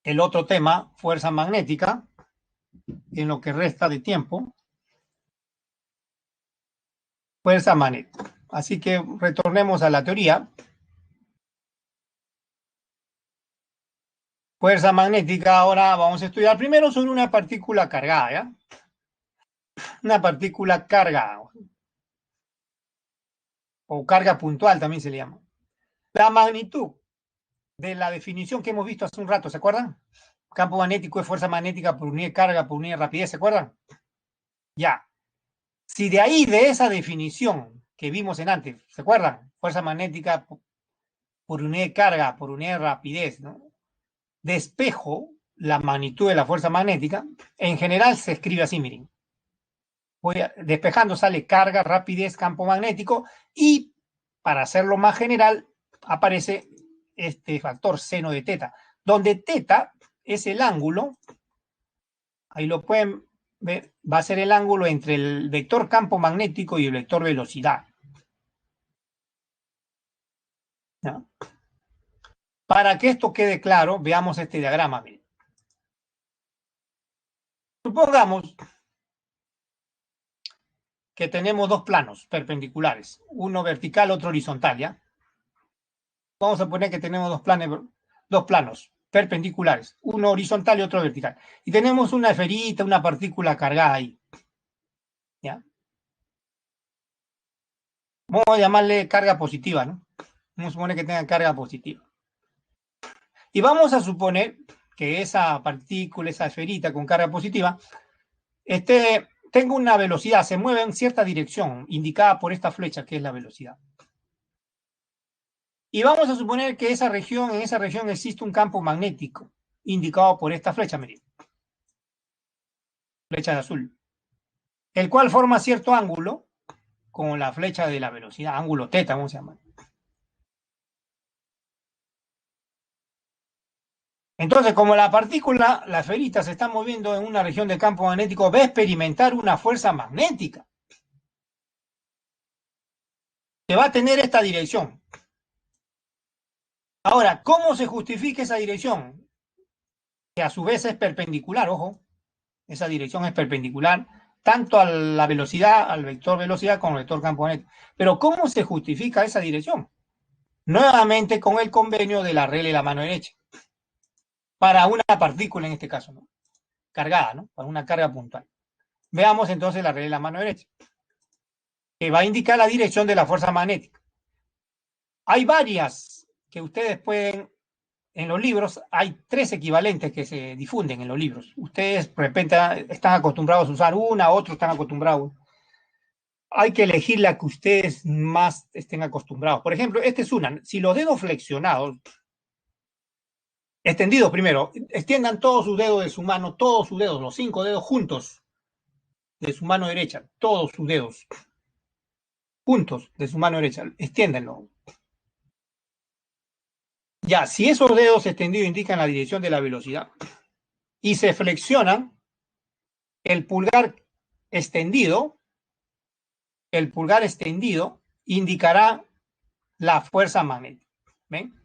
el otro tema, fuerza magnética, en lo que resta de tiempo. Fuerza magnética. Así que retornemos a la teoría. Fuerza magnética, ahora vamos a estudiar primero sobre una partícula cargada, ¿ya? Una partícula cargada, o carga puntual también se le llama. La magnitud de la definición que hemos visto hace un rato, ¿se acuerdan? Campo magnético es fuerza magnética por unidad de carga, por unidad de rapidez, ¿se acuerdan? Ya. Si de ahí, de esa definición que vimos en antes, ¿se acuerdan? Fuerza magnética por unidad de carga, por unidad de rapidez, ¿no? Despejo la magnitud de la fuerza magnética, en general se escribe así, miren. Despejando sale carga, rapidez, campo magnético, y para hacerlo más general, aparece este factor seno de teta, donde teta es el ángulo, ahí lo pueden ver, va a ser el ángulo entre el vector campo magnético y el vector velocidad. ¿No? Para que esto quede claro, veamos este diagrama. Miren. Supongamos que tenemos 2 planos perpendiculares, uno vertical, otro horizontal, ¿ya? Vamos a poner que tenemos dos planos perpendiculares, uno horizontal y otro vertical. Y tenemos una esferita, una partícula cargada ahí, ¿ya? Vamos a llamarle carga positiva, ¿no? Vamos a suponer que tenga carga positiva. Y vamos a suponer que esa partícula, esa esferita con carga positiva, tenga una velocidad, se mueve en cierta dirección, indicada por esta flecha, que es la velocidad. Y vamos a suponer que en esa región existe un campo magnético, indicado por esta flecha, miren. Flecha de azul. El cual forma cierto ángulo con la flecha de la velocidad, ángulo teta, vamos a llamar. Entonces, como la partícula, la esferita, se está moviendo en una región de campo magnético, va a experimentar una fuerza magnética que va a tener esta dirección. Ahora, ¿cómo se justifica esa dirección? Que a su vez es perpendicular, ojo, esa dirección es perpendicular tanto a la velocidad, al vector velocidad, como al vector campo magnético. Pero ¿cómo se justifica esa dirección? Nuevamente con el convenio de la regla de la mano derecha. para una partícula en este caso, ¿no? Cargada, ¿no? Para una carga puntual. Veamos entonces la regla de la mano derecha, que va a indicar la dirección de la fuerza magnética. Hay varias que ustedes pueden, en los libros, hay 3 equivalentes que se difunden en los libros. Ustedes de repente están acostumbrados a usar una, otros están acostumbrados. Hay que elegir la que ustedes más estén acostumbrados. Por ejemplo, esta es una. Si los dedos flexionados, extendidos primero, extiendan todos sus dedos de su mano, todos sus dedos, los 5 dedos juntos de su mano derecha, todos sus dedos juntos de su mano derecha, extiéndenlo. Ya, si esos dedos extendidos indican la dirección de la velocidad y se flexionan, el pulgar extendido indicará la fuerza magnética. ¿Ven?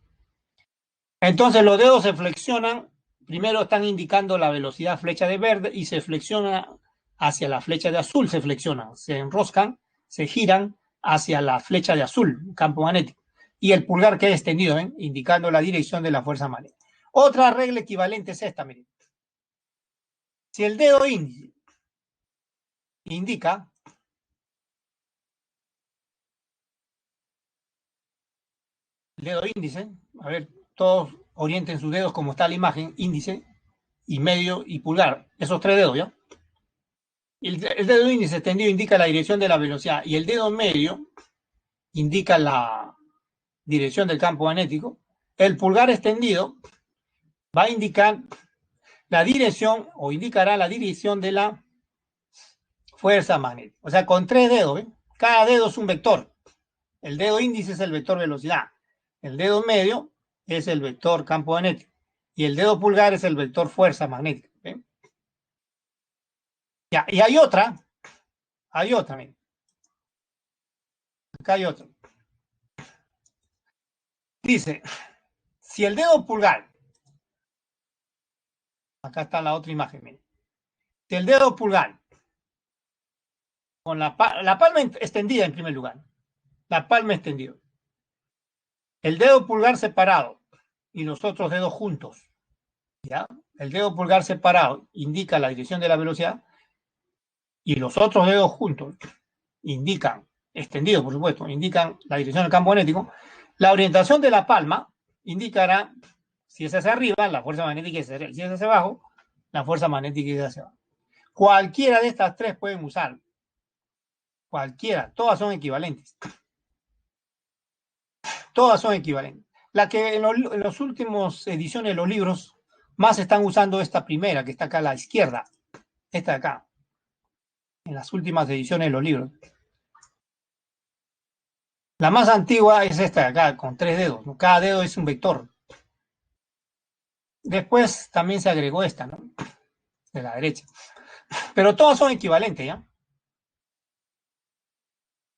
Entonces los dedos se flexionan, primero están indicando la velocidad flecha de verde y se flexiona hacia la flecha de azul, se flexionan, se enroscan, se giran hacia la flecha de azul, campo magnético. Y el pulgar queda extendido, ¿ven? Indicando la dirección de la fuerza magnética. Otra regla equivalente es esta, miren. Si el dedo índice indica el dedo índice, a ver, todos orienten sus dedos como está la imagen, índice y medio y pulgar, esos 3 dedos, ¿ya? El dedo índice extendido indica la dirección de la velocidad y el dedo medio indica la dirección del campo magnético. El pulgar extendido va a indicar la dirección o indicará la dirección de la fuerza magnética. O sea, con 3 dedos, ¿ven? Cada dedo es un vector. El dedo índice es el vector velocidad. El dedo medio es el vector campo magnético. Y el dedo pulgar es el vector fuerza magnética. ¿Ven? Ya, y hay otra, miren. Acá hay otra. Dice, si el dedo pulgar, acá está la otra imagen, miren. Si el dedo pulgar, con la palma extendida en primer lugar, la palma extendida, el dedo pulgar separado y los otros dedos juntos, ¿ya? El dedo pulgar separado indica la dirección de la velocidad y los otros dedos juntos indican, extendidos por supuesto, indican la dirección del campo magnético. La orientación de la palma indicará si es hacia arriba, la fuerza magnética es hacia arriba, si es hacia abajo, la fuerza magnética es hacia abajo. Cualquiera de estas 3 pueden usar, cualquiera, todas son equivalentes. Todas son equivalentes. La que en las últimas ediciones de los libros más están usando esta primera, que está acá a la izquierda, esta de acá, en las últimas ediciones de los libros. La más antigua es esta de acá, con 3 dedos, ¿no? Cada dedo es un vector. Después también se agregó esta, ¿no? De la derecha. Pero todas son equivalentes, ¿ya?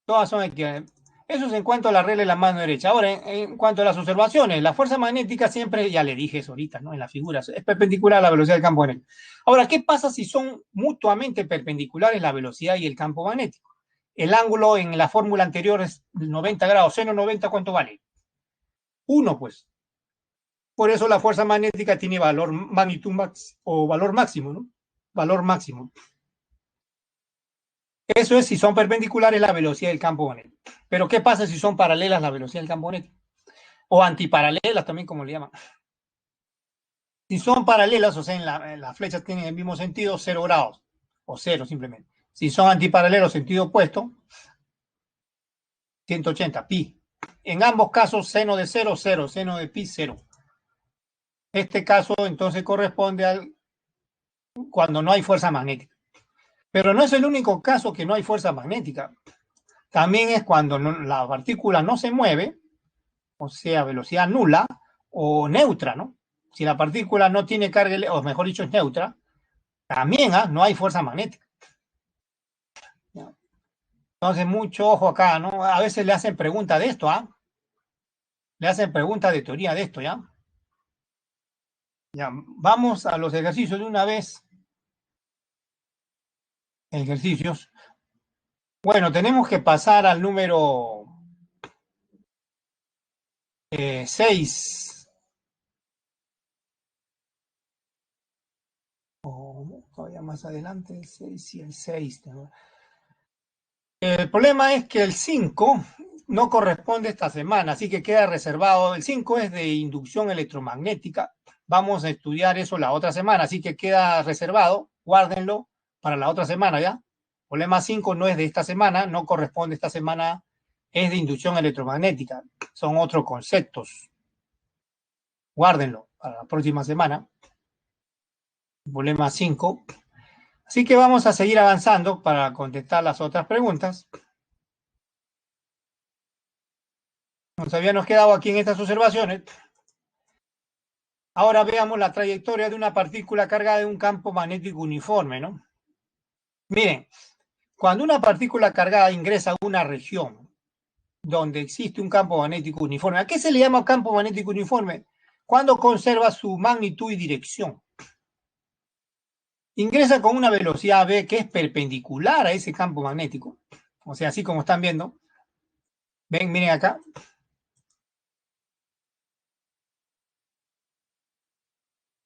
Todas son equivalentes. Eso es en cuanto a la regla de la mano derecha. Ahora, en cuanto a las observaciones, la fuerza magnética siempre, ya le dije eso ahorita, ¿no? En las figuras, es perpendicular a la velocidad del campo magnético. Ahora, ¿qué pasa si son mutuamente perpendiculares la velocidad y el campo magnético? El ángulo en la fórmula anterior es 90 grados. Seno 90, ¿cuánto vale? 1, pues. Por eso la fuerza magnética tiene valor magnitud o valor máximo, ¿no? Valor máximo. Eso es si son perpendiculares la velocidad del campo magnético. Pero ¿qué pasa si son paralelas la velocidad del campo magnético? O antiparalelas también, como le llaman. Si son paralelas, o sea, en las flechas tienen el mismo sentido, 0 grados. O 0 simplemente. Si son antiparalelos, sentido opuesto, 180, pi. En ambos casos, seno de 0, 0. Seno de pi, 0. Este caso entonces corresponde al cuando no hay fuerza magnética. Pero no es el único caso que no hay fuerza magnética. También es cuando la partícula no se mueve, o sea, velocidad nula o neutra, ¿no? Si la partícula no tiene carga, o mejor dicho, es neutra, también no hay fuerza magnética. ¿Ya? Entonces, mucho ojo acá, ¿no? A veces le hacen preguntas de esto, ¿ah? Le hacen preguntas de teoría de esto, ¿ya? Ya, vamos a los ejercicios de una vez. Ejercicios. Bueno, tenemos que pasar al número 6. todavía más adelante, el 6 y el 6. El problema es que el 5 no corresponde esta semana, así que queda reservado. El 5 es de inducción electromagnética. Vamos a estudiar eso la otra semana, así que queda reservado. Guárdenlo para la otra semana, ¿ya? Problema 5 no es de esta semana, no corresponde esta semana, es de inducción electromagnética. Son otros conceptos. Guárdenlo para la próxima semana. Problema 5. Así que vamos a seguir avanzando para contestar las otras preguntas. Nos habíamos quedado aquí en estas observaciones. Ahora veamos la trayectoria de una partícula cargada de un campo magnético uniforme, ¿no? Miren, cuando una partícula cargada ingresa a una región donde existe un campo magnético uniforme, ¿a qué se le llama campo magnético uniforme? Cuando conserva su magnitud y dirección. Ingresa con una velocidad v que es perpendicular a ese campo magnético. O sea, así como están viendo. Ven, miren acá.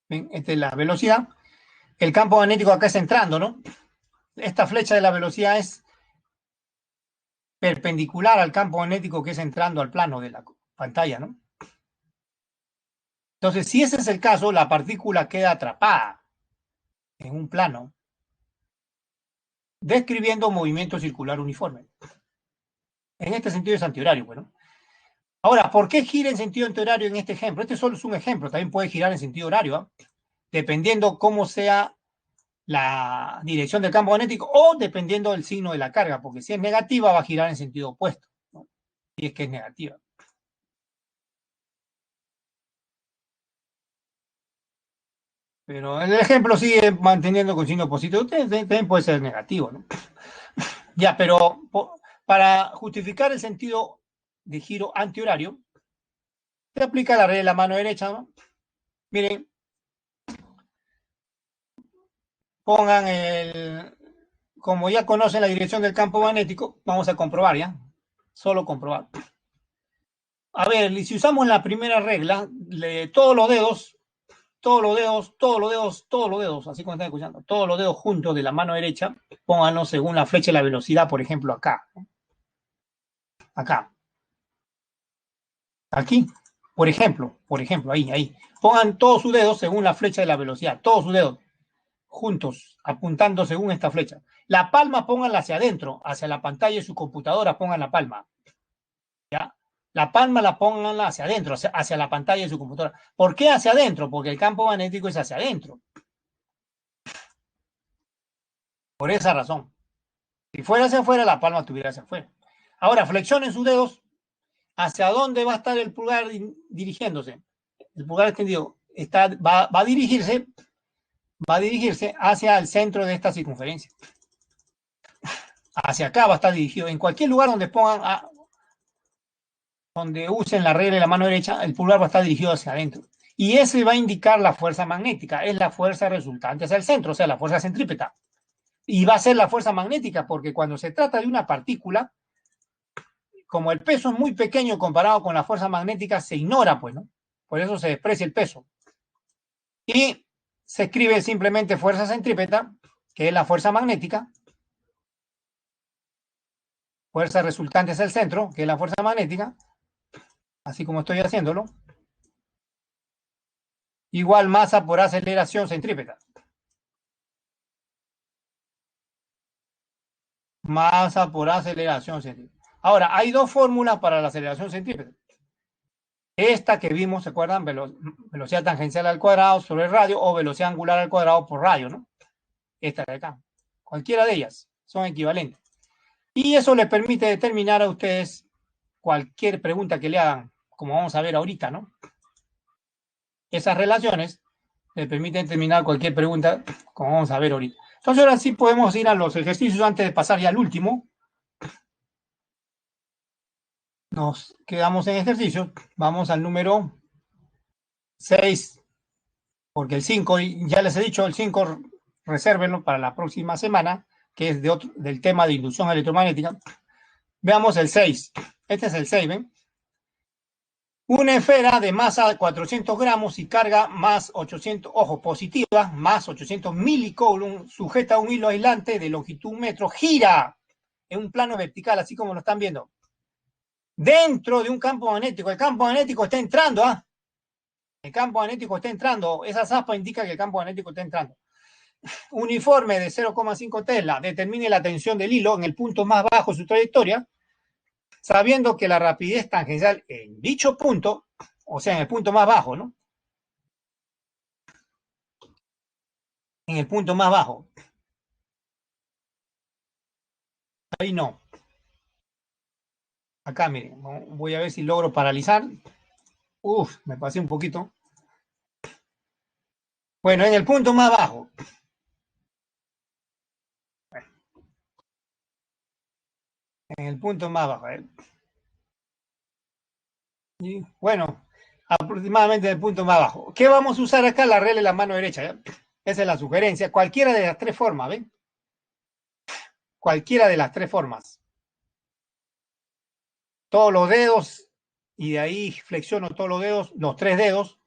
Ven, esta es la velocidad. El campo magnético acá está entrando, ¿no? Esta flecha de la velocidad es perpendicular al campo magnético que es entrando al plano de la pantalla, ¿no? Entonces, si ese es el caso, la partícula queda atrapada en un plano, describiendo movimiento circular uniforme. En este sentido es antihorario, bueno. Ahora, ¿por qué gira en sentido antihorario en este ejemplo? Este solo es un ejemplo, también puede girar en sentido horario, ¿eh? Dependiendo cómo sea la dirección del campo magnético o dependiendo del signo de la carga, porque si es negativa va a girar en sentido opuesto, ¿no? Si es que es negativa. Pero el ejemplo sigue manteniendo con signo positivo, también puede ser negativo, ¿no? Ya, pero para justificar el sentido de giro antihorario, se aplica la regla de la mano derecha, ¿no? Miren, pongan como ya conocen la dirección del campo magnético, vamos a comprobar, ¿ya? Solo comprobar. A ver, si usamos la primera regla, todos los dedos, así como están escuchando, todos los dedos juntos de la mano derecha, pónganlos según la flecha de la velocidad, por ejemplo, acá. Acá. Aquí. Por ejemplo, ahí. Pongan todos sus dedos según la flecha de la velocidad, todos sus dedos juntos, apuntando según esta flecha. La palma pónganla hacia adentro, hacia la pantalla de su computadora, pongan la palma. ¿Ya? La palma la pónganla hacia adentro, hacia la pantalla de su computadora. ¿Por qué hacia adentro? Porque el campo magnético es hacia adentro. Por esa razón. Si fuera hacia afuera, la palma estuviera hacia afuera. Ahora, flexionen sus dedos. ¿Hacia dónde va a estar el pulgar dirigiéndose? El pulgar extendido va a dirigirse hacia el centro de esta circunferencia. Hacia acá va a estar dirigido. En cualquier lugar donde pongan, donde usen la regla de la mano derecha, el pulgar va a estar dirigido hacia adentro. Y ese va a indicar la fuerza magnética. Es la fuerza resultante hacia el centro, o sea, la fuerza centrípeta. Y va a ser la fuerza magnética, porque cuando se trata de una partícula, como el peso es muy pequeño comparado con la fuerza magnética, se ignora, pues, ¿no? Por eso se desprecia el peso. Y se escribe simplemente fuerza centrípeta, que es la fuerza magnética. Fuerza resultante hacia el centro, que es la fuerza magnética. Así como estoy haciéndolo. Igual masa por aceleración centrípeta. Masa por aceleración centrípeta. Ahora, hay dos fórmulas para la aceleración centrípeta. Esta que vimos, ¿se acuerdan? Velocidad tangencial al cuadrado sobre el radio o velocidad angular al cuadrado por radio, ¿no? Esta de acá. Cualquiera de ellas son equivalentes. Y eso les permite determinar a ustedes cualquier pregunta que le hagan, como vamos a ver ahorita, ¿no? Esas relaciones les permiten determinar cualquier pregunta, como vamos a ver ahorita. Entonces ahora sí podemos ir a los ejercicios antes de pasar ya al último. Nos quedamos en ejercicio. Vamos al número 6, porque el 5, ya les he dicho, el 5 resérvenlo para la próxima semana, que es del tema de inducción electromagnética. Veamos el 6. Este es el 6, ¿ven? Una esfera de masa de 400 gramos y carga más 800, ojo, positiva, más 800 milicoulomb, sujeta a un hilo aislante de longitud 1 metro, gira en un plano vertical, así como lo están viendo, dentro de un campo magnético. El campo magnético está entrando, ¿ah? El campo magnético está entrando. Esa zapa indica que el campo magnético está entrando. Uniforme de 0,5 Tesla. Determine la tensión del hilo en el punto más bajo de su trayectoria, sabiendo que la rapidez tangencial en dicho punto, o sea, en el punto más bajo, ¿no? En el punto más bajo. Ahí no. Acá, miren, voy a ver si logro paralizar. Uf, me pasé un poquito. Bueno, en el punto más bajo. En el punto más bajo. Y bueno, aproximadamente en el punto más bajo. ¿Qué vamos a usar acá? La regla de la mano derecha. ¿Ya? Esa es la sugerencia. Cualquiera de las tres formas, ¿ven? Cualquiera de las tres formas. Todos los dedos, y de ahí flexiono todos los dedos, los tres dedos,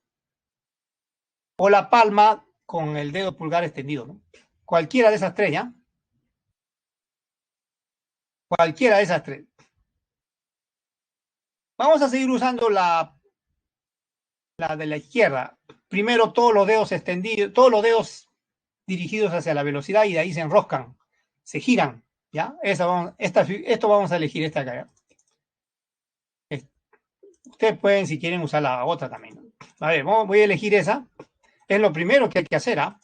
o la palma con el dedo pulgar extendido, ¿no? Cualquiera de esas tres, ¿ya? Cualquiera de esas tres. Vamos a seguir usando la de la izquierda. Primero todos los dedos extendidos, todos los dedos dirigidos hacia la velocidad y de ahí se enroscan, se giran, ¿ya? Esto vamos a elegir esta acá, ¿ya? Ustedes pueden, si quieren, usar la otra también. A ver, voy a elegir esa. Es lo primero que hay que hacer, ¿ah?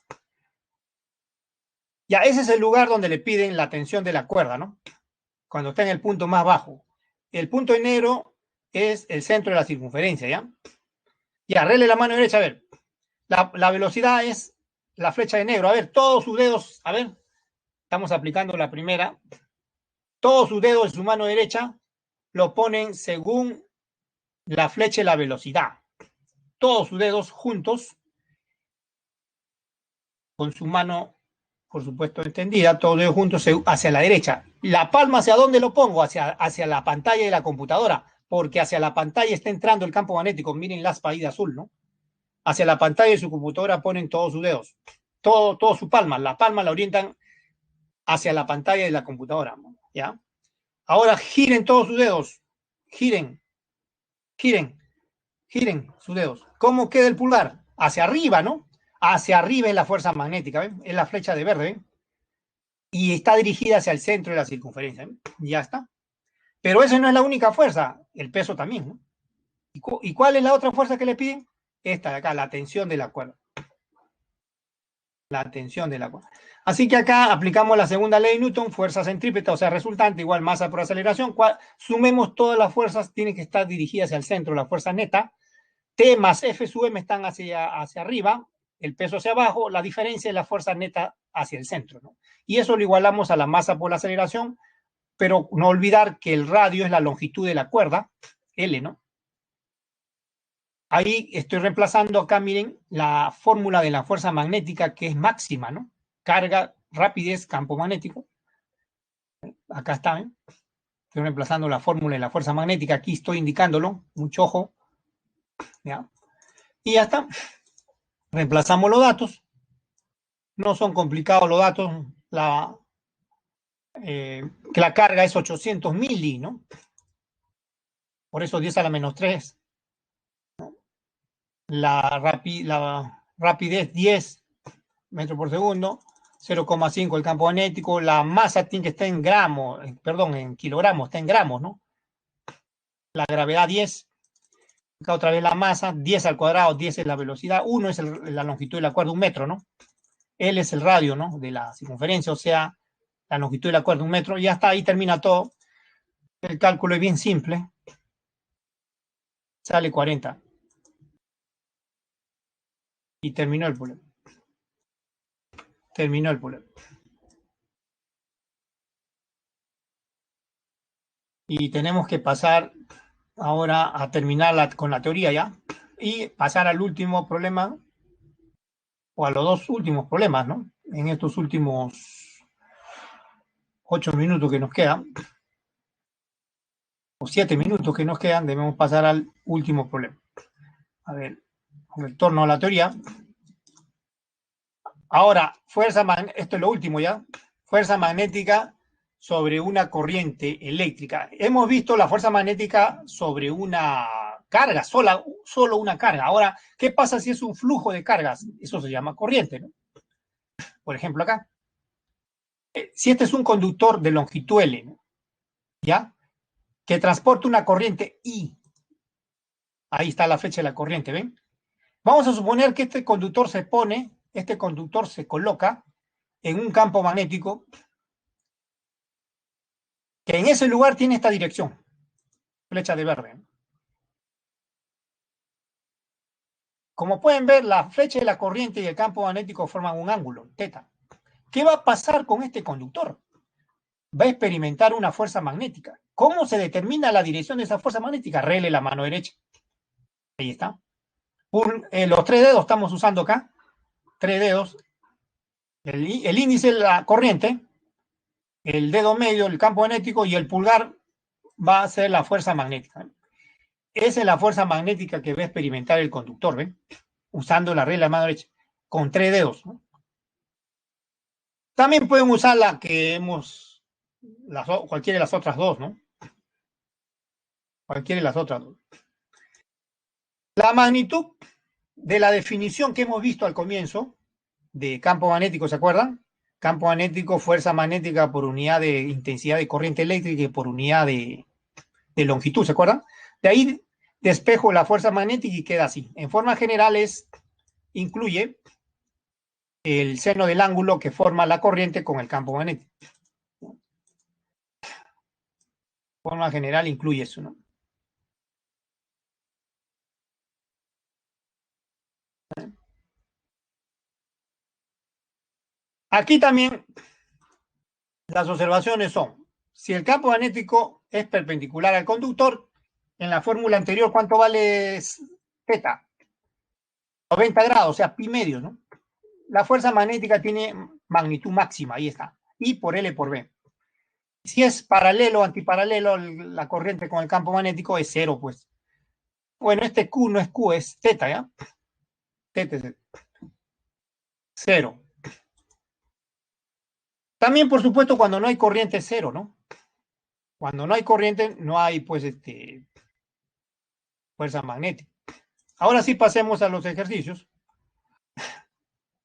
Ya, ese es el lugar donde le piden la tensión de la cuerda, ¿no? Cuando está en el punto más bajo. El punto en negro es el centro de la circunferencia, ¿ya? Ya, arregle la mano derecha, a ver. La velocidad es la flecha de negro. A ver, todos sus dedos, a ver, estamos aplicando la primera. Todos sus dedos de su mano derecha lo ponen según la flecha y la velocidad. Todos sus dedos juntos, con su mano, por supuesto, extendida, todos los dedos juntos hacia la derecha. La palma, ¿hacia dónde lo pongo? Hacia la pantalla de la computadora, porque hacia la pantalla está entrando el campo magnético. Miren la aspa ahí de azul, ¿no? Hacia la pantalla de su computadora ponen todos sus dedos, todo su palma. La palma la orientan hacia la pantalla de la computadora, ¿ya? Ahora giren todos sus dedos, giren, giren, giren sus dedos. ¿Cómo queda el pulgar? Hacia arriba, ¿no? Hacia arriba es la fuerza magnética, ¿ven? Es la flecha de verde, ¿ven? Y está dirigida hacia el centro de la circunferencia, ¿ven? Ya está. Pero esa no es la única fuerza, el peso también, ¿no? ¿Y cuál es la otra fuerza que le piden? Esta de acá, la tensión de la cuerda. La tensión de la cuerda. Así que acá aplicamos la segunda ley de Newton, fuerza centrípeta, o sea, resultante igual masa por aceleración. Sumemos todas las fuerzas, tienen que estar dirigidas hacia el centro, la fuerza neta. T más F sub M están hacia arriba, el peso hacia abajo, la diferencia es la fuerza neta hacia el centro, ¿no? Y eso lo igualamos a la masa por la aceleración, pero no olvidar que el radio es la longitud de la cuerda, L, ¿no? Ahí estoy reemplazando acá, miren, la fórmula de la fuerza magnética que es máxima, ¿no? Carga, rapidez, campo magnético. Acá está, ¿eh? Estoy reemplazando la fórmula de la fuerza magnética, aquí estoy indicándolo, mucho ojo, ¿ya? Y ya está. Reemplazamos los datos. No son complicados los datos. Que la carga es 800 mili, ¿no? Por eso 10 a la menos 3. La rapidez 10 metros por segundo. 0,5 el campo magnético. La masa tiene que estar en gramos, perdón, en kilogramos, está en gramos, ¿no? La gravedad 10. Acá otra vez la masa, 10 al cuadrado, 10 es la velocidad, 1 es la longitud de la cuerda, 1 metro, ¿no? L es el radio, ¿no? De la circunferencia, o sea, la longitud de la cuerda, 1 metro. Ya está, ahí termina todo. El cálculo es bien simple. Sale 40. Y terminó el problema. Terminó el problema. Y tenemos que pasar ahora a terminar con la teoría ya. Y pasar al último problema, o a los dos últimos problemas, ¿no? En estos últimos 8 minutos que nos quedan. O 7 minutos que nos quedan, debemos pasar al último problema. A ver, retorno a la teoría. Ahora, esto es lo último ya. Fuerza magnética sobre una corriente eléctrica. Hemos visto la fuerza magnética sobre una carga, solo una carga. Ahora, ¿qué pasa si es un flujo de cargas? Eso se llama corriente, ¿no? Por ejemplo, acá. Si este es un conductor de longitud L, ¿no? ¿Ya? Que transporta una corriente I. Ahí está la flecha de la corriente, ¿ven? Vamos a suponer que este conductor se coloca en un campo magnético que en ese lugar tiene esta dirección, flecha de verde. Como pueden ver, la flecha de la corriente y el campo magnético forman un ángulo, teta. ¿Qué va a pasar con este conductor? Va a experimentar una fuerza magnética. ¿Cómo se determina la dirección de esa fuerza magnética? Rele la mano derecha. Ahí está. Los 3 dedos estamos usando acá. 3 dedos. El índice de la corriente, el dedo medio, el campo magnético, y el pulgar va a ser la fuerza magnética. Esa es la fuerza magnética que va a experimentar el conductor, ¿ven? Usando la regla de mano derecha, con 3 dedos, ¿no? También pueden usar la que cualquiera de las otras dos, ¿no? Cualquiera de las otras dos. La magnitud de la definición que hemos visto al comienzo de campo magnético, ¿se acuerdan? Campo magnético, fuerza magnética por unidad de intensidad de corriente eléctrica y por unidad de longitud, ¿se acuerdan? De ahí despejo la fuerza magnética y queda así. En forma general incluye el seno del ángulo que forma la corriente con el campo magnético. Forma general incluye eso, ¿no? Aquí también las observaciones son, si el campo magnético es perpendicular al conductor, en la fórmula anterior, ¿cuánto vale θ? 90 grados, o sea, pi medio, ¿no? La fuerza magnética tiene magnitud máxima, ahí está, I por L por B. Si es paralelo o antiparalelo, la corriente con el campo magnético es cero, pues. Bueno, este Q no es Q, es θ, ¿ya? θ es cero. También, por supuesto, cuando no hay corriente es cero, ¿no? Cuando no hay corriente, no hay, pues, fuerza magnética. Ahora sí pasemos a los ejercicios.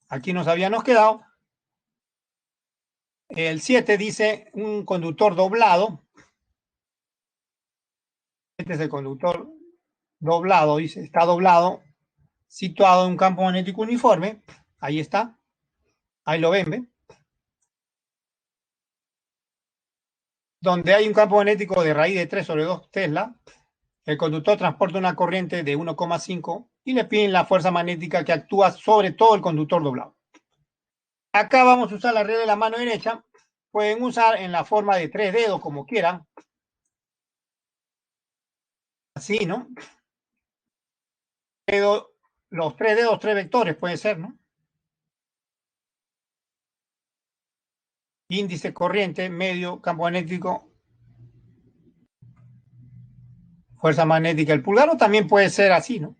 Aquí nos habíamos quedado. El 7 dice un conductor doblado. Este es el conductor doblado, dice, está doblado, situado en un campo magnético uniforme. Ahí está. Ahí lo ven, ¿ven? Donde hay un campo magnético de raíz de 3 sobre 2 Tesla, el conductor transporta una corriente de 1,5 y le piden la fuerza magnética que actúa sobre todo el conductor doblado. Acá vamos a usar la regla de la mano derecha. Pueden usar en la forma de 3 dedos, como quieran. Así, ¿no? Los 3 dedos, 3 vectores, puede ser, ¿no? Índice, corriente, medio, campo magnético, fuerza magnética, el pulgar, o también puede ser así, ¿no?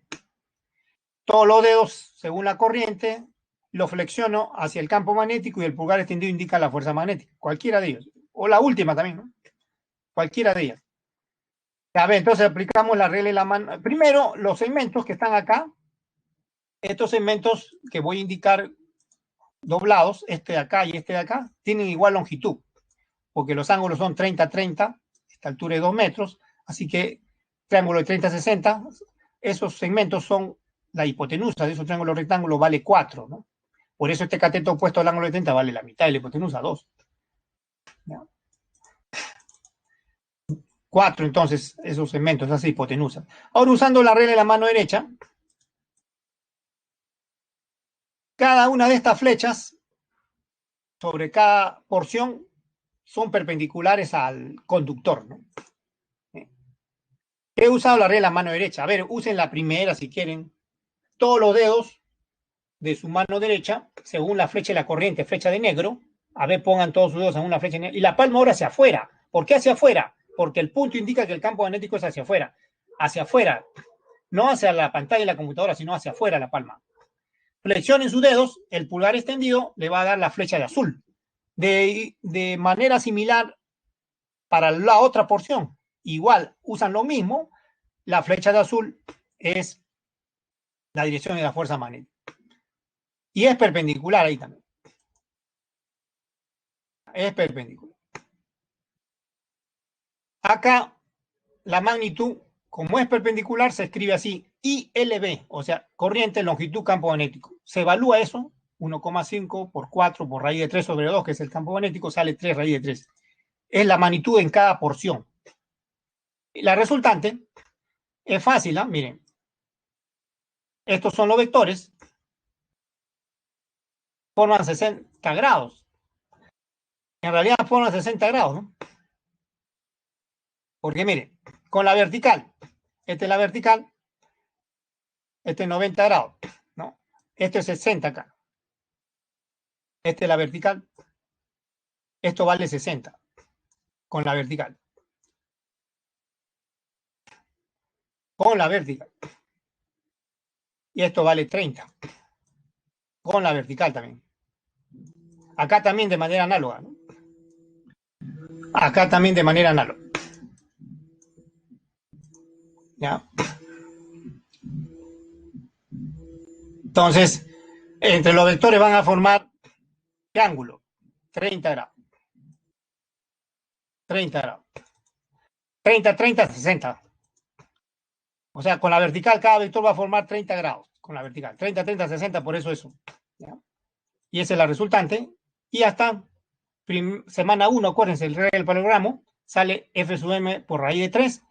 Todos los dedos, según la corriente, lo flexiono hacia el campo magnético y el pulgar extendido indica la fuerza magnética. Cualquiera de ellos. O la última también, ¿no? Cualquiera de ellas. A ver, entonces aplicamos la regla de la mano. Primero, los segmentos que están acá, estos segmentos que voy a indicar doblados, este de acá y este de acá, tienen igual longitud, porque los ángulos son 30-30, esta altura es 2 metros, así que triángulo de 30-60, esos segmentos son la hipotenusa de esos triángulos rectángulos vale 4, ¿no? Por eso este cateto opuesto al ángulo de 30 vale la mitad de la hipotenusa, 2. ¿Ya? 4, entonces, esos segmentos, esa hipotenusa. Ahora, usando la regla de la mano derecha, cada una de estas flechas sobre cada porción son perpendiculares al conductor, ¿no? He usado la regla de la mano derecha. A ver, usen la primera si quieren. Todos los dedos de su mano derecha, según la flecha de la corriente, flecha de negro. A ver, pongan todos sus dedos en una flecha de negro. Y la palma ahora hacia afuera. ¿Por qué hacia afuera? porque el punto indica que el campo magnético es hacia afuera, no hacia la pantalla de la computadora, sino hacia afuera la palma. Flexionen sus dedos, el pulgar extendido le va a dar la flecha de azul. De manera similar para la otra porción, igual usan lo mismo, la flecha de azul es la dirección de la fuerza magnética. Y es perpendicular ahí también. Es perpendicular. Acá la magnitud, como es perpendicular, se escribe así, ILB, o sea, corriente, longitud, campo magnético. Se evalúa eso, 1,5 por 4 por raíz de 3 sobre 2, que es el campo magnético, sale 3 raíz de 3. Es la magnitud en cada porción. La resultante es fácil, ¿eh? Miren. Estos son los vectores. Forman 60 grados. En realidad forman 60 grados, ¿no? Porque miren, con la vertical, esta es la vertical, este es 90 grados, ¿no? Esto es 60 acá. Esta es la vertical. Esto vale 60 con la vertical. Con la vertical. Y esto vale 30 con la vertical también. Acá también de manera análoga, ¿no? Acá también de manera análoga. ¿Ya? Entonces, entre los vectores van a formar triángulo, 30 grados. 30 grados. 30, 30, 60. O sea, con la vertical cada vector va a formar 30 grados. Con la vertical. 30, 30, 60, por eso eso. ¿Ya? Y esa es la resultante. Y ya está. Semana 1, acuérdense, el regla del paralelogramo, sale F sub M por raíz de 3.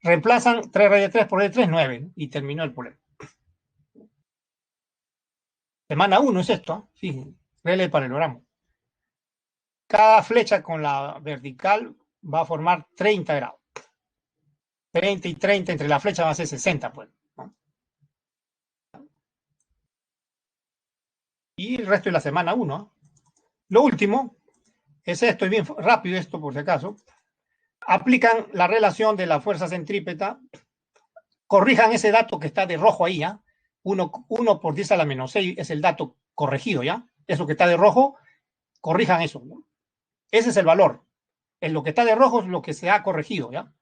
Reemplazan 3 raíz de 3 por raíz de 3, 9. Y terminó el problema. Semana 1 es esto. Fíjense, regla del paralelogramo. Cada flecha con la vertical va a formar 30 grados. 30 y 30 entre la flecha va a ser 60, pues. ¿No? Y el resto de la semana 1. Lo último es esto, y bien rápido esto por si acaso. Aplican la relación de la fuerza centrípeta. Corrijan ese dato que está de rojo ahí, ¿ya? 1 por 10 a la menos 6 es el dato corregido, ¿ya? Eso que está de rojo, corrijan eso, ¿no? Ese es el valor. En lo que está de rojo es lo que se ha corregido, ¿ya?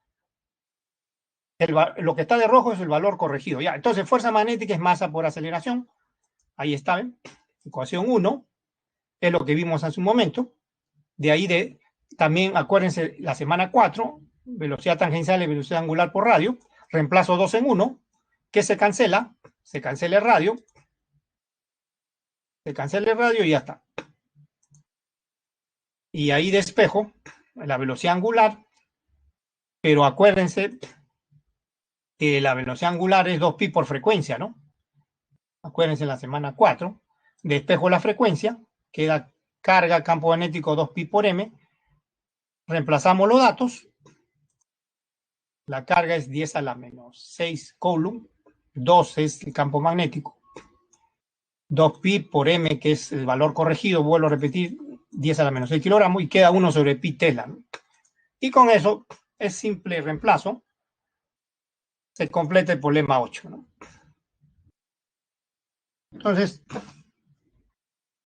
Lo que está de rojo es el valor corregido, ¿ya? Entonces, fuerza magnética es masa por aceleración. Ahí está, ¿ven? Ecuación 1 es lo que vimos hace un momento. De ahí también acuérdense la semana 4, velocidad tangencial y velocidad angular por radio. Reemplazo 2 en 1. ¿Qué se cancela? Se cancela el radio. Se cancela el radio y ya está. Y ahí despejo la velocidad angular. Pero acuérdense que la velocidad angular es 2pi por frecuencia, ¿no? Acuérdense en la semana 4. Despejo la frecuencia. Queda carga, campo magnético 2pi por m. Reemplazamos los datos. La carga es 10 a la menos 6 coulomb. 2 es el campo magnético. 2pi por m, que es el valor corregido, vuelvo a repetir, 10 a la menos 6 kilogramos, y queda 1 sobre pi Tesla, ¿no? Y con eso es simple reemplazo. Se completa el problema 8, ¿no? Entonces,